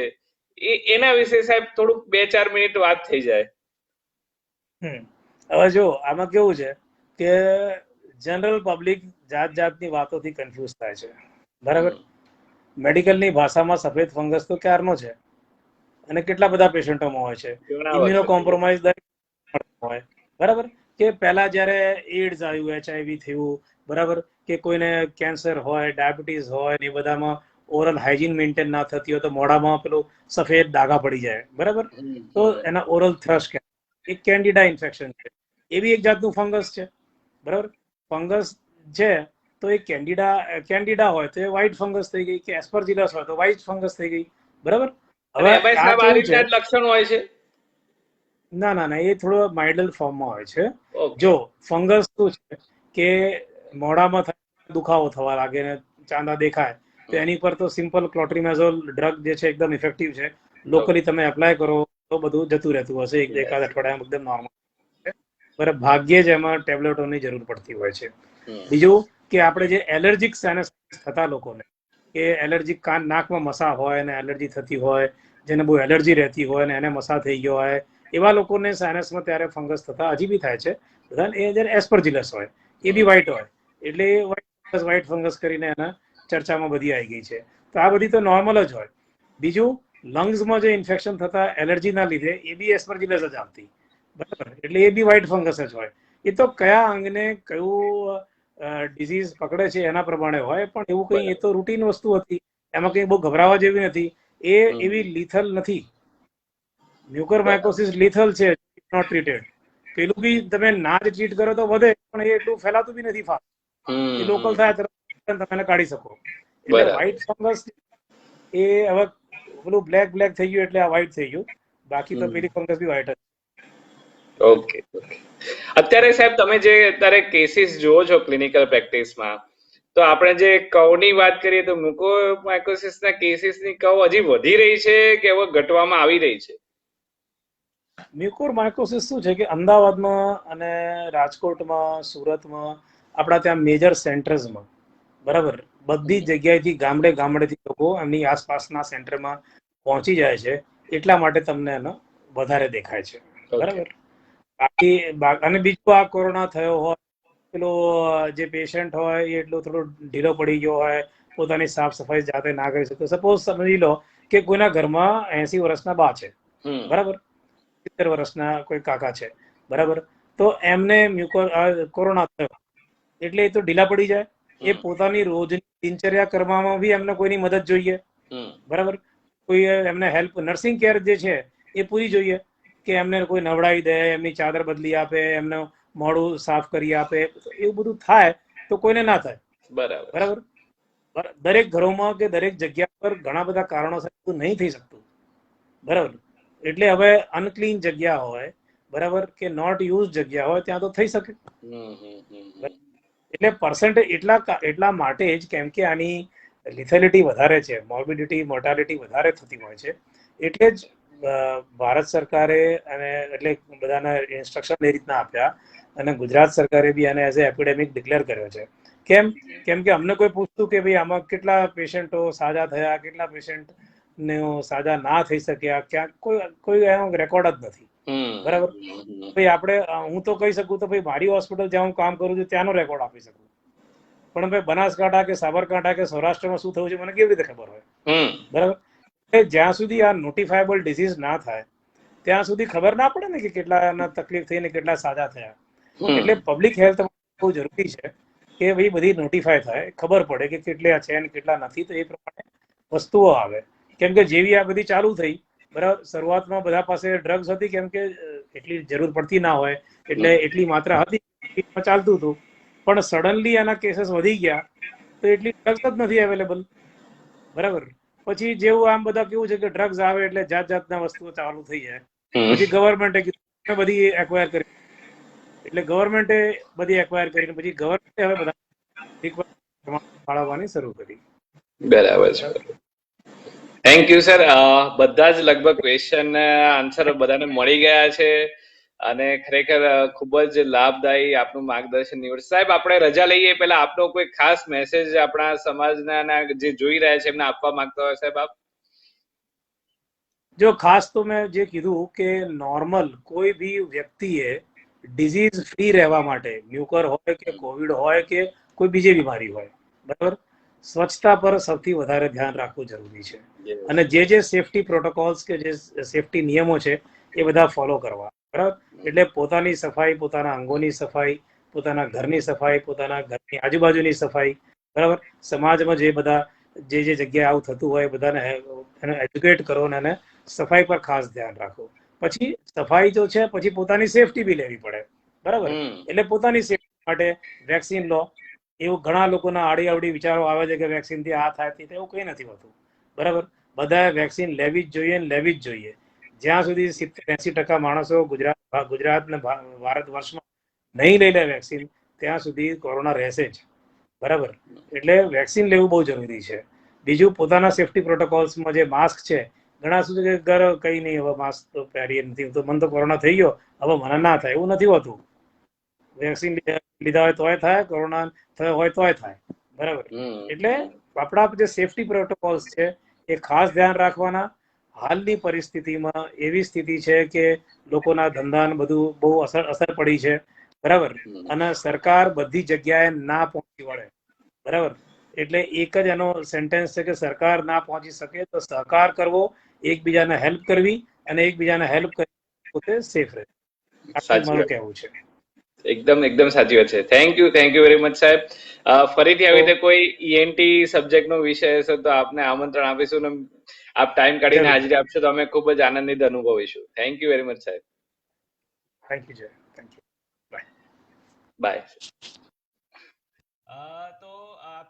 એના વિશે સાહેબ થોડુંક 2-4 મિનિટ વાત થઈ જાય. હવે જો આમાં કેવું છે કે જનરલ પબ્લિક જાતની વાતોથી કન્ફ્યુઝ થાય છે. બરાબર, મેડિકલની ભાષામાં સફેદ ફંગસ તો ક્યારનો છે અને કેટલા બધા પેશન્ટોમાં હોય છે. ઇમ્યુનો કોમ્પ્રોમાઇઝ હોય. બરાબર, કે પહેલા જ્યારે એડ્સ આવ્યું, HIV થયું, બરાબર, કે કોઈને કેન્સર હોય, ડાયાબિટીસ હોય, એ બધામાં ઓરલ હાઇજીન મેન્ટેન ના થતી હોય તો મોઢામાં પેલું સફેદ ડાઘા પડી જાય. બરાબર, તો એના ઓરલ થ્રશ એક કેન્ડિડા ઇન્ફેક્શન છે, એ બી એક જાતનું ફંગસ છે. બરાબર, ફંગસ છે તો એ કેન્ડિડા હોય તો એ વ્હાઈટ ફંગસ થઈ ગઈ, કે એસ્પરજીલસ હોય તો વ્હાઈટ ફંગસ થઈ ગઈ. બરાબર, હવે આ કેવું છે, લક્ષણ હોય છે? ના, એ થોડો માઇલ્ડ ફોર્મમાં હોય છે. જો ફંગસ શું છે કે મોઢામાં દુખાવો થવા લાગે ને ચાંદા દેખાય, તો એની પર તો સિમ્પલ ક્લોટ્રીમેઝોલ ડ્રગ જે છે એકદમ ઇફેક્ટિવ છે. લોકલી તમે એપ્લાય કરો તો બધું જતું રહેતું હશે એકાદ અઠવાડિયામાં, એકદમ નોર્મલ. બરાબર, ભાગ્યે જ એમાં ટેબ્લેટોની જરૂર પડતી હોય છે. બીજું કે આપણે જે એલર્જીક સાઇનસાઇટિસ થતા લોકોને, કે એલર્જી નાકમાં મસા હોય ને એલર્જી થતી હોય, જેને બહુ એલર્જી રહેતી હોય ને એને મસા થઈ ગયો હોય, એવા લોકોને સાયનસમાં ત્યારે ફંગસ થતા હજી બી થાય છે. બધા એ જ્યારે એસ્પરજીલસ હોય એ બી વ્હાઈટ હોય, એટલે વ્હાઈટ ફંગસ કરીને એના ચર્ચામાં બધી આવી ગઈ છે. તો આ બધી તો નોર્મલ જ હોય. બીજું લંગ્સમાં જે ઇન્ફેક્શન થતા એલર્જીના લીધે એ બી એસ્પરજીલસ જ આવતી. બરાબર, એટલે એ બી વ્હાઈટ ફંગસ જ હોય. એ તો કયા અંગને કયું ડિઝીઝ પકડે છે એના પ્રમાણે હોય, પણ એવું કંઈ એ તો રૂટીન વસ્તુ હતી, એમાં કંઈ બહુ ગભરાવા જેવી નથી. એ એવી લીથલ નથી. મ્યુકોરમાઇકોસિસ લીથલ છે, નોટ ટ્રીટેડ. પેલું બી તમે ના જ ટ્રીટ કરો તો વધે, પણ એ એટલું ફેલાતું બી નથી ફાસ્ટ. એ લોકલ થાય તરત તમે કાઢી શકો. એટલે વ્હાઈટ ફંગસ એ હવે પેલું બ્લેક થઈ ગયું એટલે આ વ્હાઈટ થઈ ગયું, બાકી તો પેલી ફંગસ બી વ્હાઈટ જ. ઓકે, અત્યારે સાહેબ તમે જે અત્યારે કેસીસ જોવો છો ક્લિનિકલ પ્રેક્ટિસમાં, તો આપણે જે કવની વાત કરીએ તો મ્યુકોરમાઇકોસિસના કેસીસની કવ હજી વધી રહી છે કે હવે ઘટવામાં આવી રહી છે? મ્યુકોરમાઇકોસિસ શું છે કે અમદાવાદમાં અને રાજકોટમાં, સુરતમાં, આપણા ત્યાં મેજર સેન્ટર્સમાં, બરાબર, બધી જગ્યાએથી ગામડેથી લોકો એમની આસપાસના સેન્ટરમાં પહોંચી જાય છે, એટલા માટે તમને એનો વધારે દેખાય છે. બરાબર, અને બીજું આ કોરોના થયો હોય, પેલો જે પેશન્ટ હોય એ એટલો થોડો ઢીલો પડી ગયો હોય, પોતાની સાફ સફાઈ જાતે ના કરી શકે. સપોઝ સમજી લો કે કોઈના ઘરમાં 80 વર્ષના બા છે, બરાબર, 70 વર્ષના કોઈ કાકા છે, બરાબર, તો એમને કોરોના થયો એટલે એ તો ઢીલા પડી જાય. એ પોતાની રોજની દિનચર્યા કરવામાં બી એમને કોઈની મદદ જોઈએ. બરાબર, કોઈ એમને હેલ્પ, નર્સિંગ કેર જે છે એ પૂરી જોઈએ, કે એમને કોઈ નવડાવી દે, એમની ચાદર બદલી આપે, એમને મોઢું સાફ કરી આપે. એવું બધું થાય તો કોઈને ના થાય. બરાબર, દરેક ઘરોમાં કે દરેક જગ્યા પર ઘણા બધા કારણોસર નહીં થઈ શકતું. બરાબર, એટલે હવે અનક્લીન જગ્યા હોય, બરાબર, કે નોટ યુઝ જગ્યા હોય ત્યાં તો થઈ શકે. એટલે પર્સન્ટેજ એટલા માટે જ, કેમ કે આની લિથેલિટી વધારે છે, મોર્બિડિટી, મોર્ટાલિટી વધારે થતી હોય છે, એટલે જ ભારત સરકારે અને એટલે બધાને ઇન્સ્ટ્રક્શન એ રીતના આપ્યા, અને ગુજરાત સરકારે બી આને એઝ એ એપિડેમિક ડિક્લેર કર્યો છે. કેમ કે અમને કોઈ પૂછતું કે ભાઈ આમાં કેટલા પેશન્ટો સાજા થયા, કેટલા પેશન્ટ ને સાજા ના થઈ શક્યા, ક્યાં કોઈ એનો રેકોર્ડ જ નથી. બરાબર. ભાઈ આપણે હું તો કહી શકું તો ભાઈ મારી હોસ્પિટલ જ્યાં હું કામ કરું છું ત્યાંનો રેકોર્ડ આપી શકું, પણ ભાઈ બનાસકાંઠા કે સાબરકાંઠા કે સૌરાષ્ટ્રમાં શું થયું છે મને કેવી રીતે ખબર હોય? બરાબર. જ્યાં સુધી આ નોટિફાયેબલ ડિઝીઝ ના થાય ત્યાં સુધી ખબર ના પડે ને કે કેટલા તકલીફ થઈ ને કેટલા સાજા થયા. એટલે પબ્લિક હેલ્થ બહુ જરૂરી છે કે ભાઈ બધી નોટિફાય થાય, ખબર પડે કે કેટલા છે ને કેટલા નથી, તો એ પ્રમાણે વસ્તુઓ આવે. કેમ કે જેવી આ બધી ચાલુ થઈ, બરાબર, શરૂઆતમાં બધા પાસે ડ્રગ્સ હતી કેમ કે એટલી જરૂર પડતી ના હોય એટલે એટલી માત્રા હતી, ચાલતું હતું. પણ સડનલી આના કેસીસ વધી ગયા તો એટલી ડ્રગ્સ જ નથી અવેલેબલ. બરાબર. પછી જેવું આમ બધા કેવું છે કે ડ્રગ્સ આવે એટલે જાત જાતના વસ્તુઓ ચાલુ થઈ જાય. પછી ગવર્મેન્ટે કીધું બધી એક્વાયર કરી, એટલે ગવર્મેન્ટે બધી એક્વાયર કરીને પછી ગવર્મેન્ટે હવે બધા ફાળવવાની શરૂ કરી. બરાબર છે. Thank you sir. બધા જ લગભગ ક્વેશ્ચન આન્સર બધાને મળી ગયા છે અને ખરેખર ખૂબ જ લાભદાયી આપનું માર્ગદર્શન નીવડશે. સાહેબ, આપણે રજા લઈએ પહેલા આપનો કોઈ ખાસ મેસેજ આપણા સમાજના જે જોઈ રહ્યા છે એમને આપવા માંગતા હોય સાહેબ આપ? જો ખાસ તો મેં જે કીધું કે નોર્મલ કોઈ બી વ્યક્તિએ ડિઝીઝ ફ્રી રહેવા માટે, મ્યુકર હોય કે કોવિડ હોય કે કોઈ બીજી બીમારી હોય, બરાબર, સ્વચ્છતા પર સૌથી વધારે ધ્યાન રાખવું જરૂરી છે. અને જે સેફટી પ્રોટોકોલ્સ કે જે સેફટી નિયમો છે એ બધા ફોલો કરવા. બરાબર. એટલે પોતાની સફાઈ, પોતાના અંગોની સફાઈ, પોતાના ઘરની સફાઈ, પોતાના ઘરની આજુબાજુની સફાઈ, બરાબર. સમાજમાં જે બધા જે જગ્યાએ આવું થતું હોય બધાને એને એજ્યુકેટ કરો અને સફાઈ પર ખાસ ધ્યાન રાખો. પછી સફાઈ તો છે, પછી પોતાની સેફટી બી લેવી પડે. બરાબર. એટલે પોતાની સેફટી માટે વેક્સિન લો. એવું ઘણા લોકોના આડી અવડી વિચારો આવે છે કે વેક્સિન થી આ થાય, એવું કંઈ નથી હોતું. બરાબર. બધાએ વેક્સિન લેવી જ જોઈએ, લેવી જ જોઈએ. જ્યાં સુધી 70-80% માણસો ગુજરાત ને ભારત વર્ષમાં નહીં લઈ લે વેક્સિન ત્યાં સુધી કોરોના રહેશે જ. બરાબર. એટલે વેક્સિન લેવું બહુ જરૂરી છે. બીજું, પોતાના સેફટી પ્રોટોકોલ્સમાં જે માસ્ક છે, ઘણા શું છે કે કઈ નહીં, હવે માસ્ક તો પહેરીએ નથી તો મને તો કોરોના થઈ ગયો હવે મને ના થાય, એવું નથી હોતું. વેક્સિન લીધા હોય તોય થાય, કોરોના થયો હોય તોય થાય. બરાબર. એટલે આપણા જે સેફટી પ્રોટોકોલ્સ છે એ ખાસ ધ્યાન રાખવાના. હાલની પરિસ્થિતિમાં એવી સ્થિતિ છે કે લોકોના ધંધાને બધું બહુ અસર પડી છે. બરાબર. અને સરકાર બધી જગ્યાએ ના પહોંચી વળે. બરાબર. એટલે એક જ એનો સેન્ટેન્સ છે કે સરકાર ના પહોંચી શકે તો સહકાર કરવો, એકબીજાને હેલ્પ કરવી અને એકબીજાને હેલ્પ કરી પોતે સેફ રહે. આટલું મારું કહેવું છે. એકદમ સાચી વાત છે. થેન્ક યુ વેરી મચ સાહેબ. ફરીથી આવી રીતે કોઈ ઈએનટી સબ્જેક્ટ નો વિષય હશે તો આપને આમંત્રણ આપીશું ને આપ ટાઈમ કાઢીને હાજરી આપશો તો અમે ખૂબ જ આનંદિત અનુભવીશું. થેન્ક યુ વેરી મચ સાહેબ. થેન્ક યુ જય. Thank you. બાય. તો આપ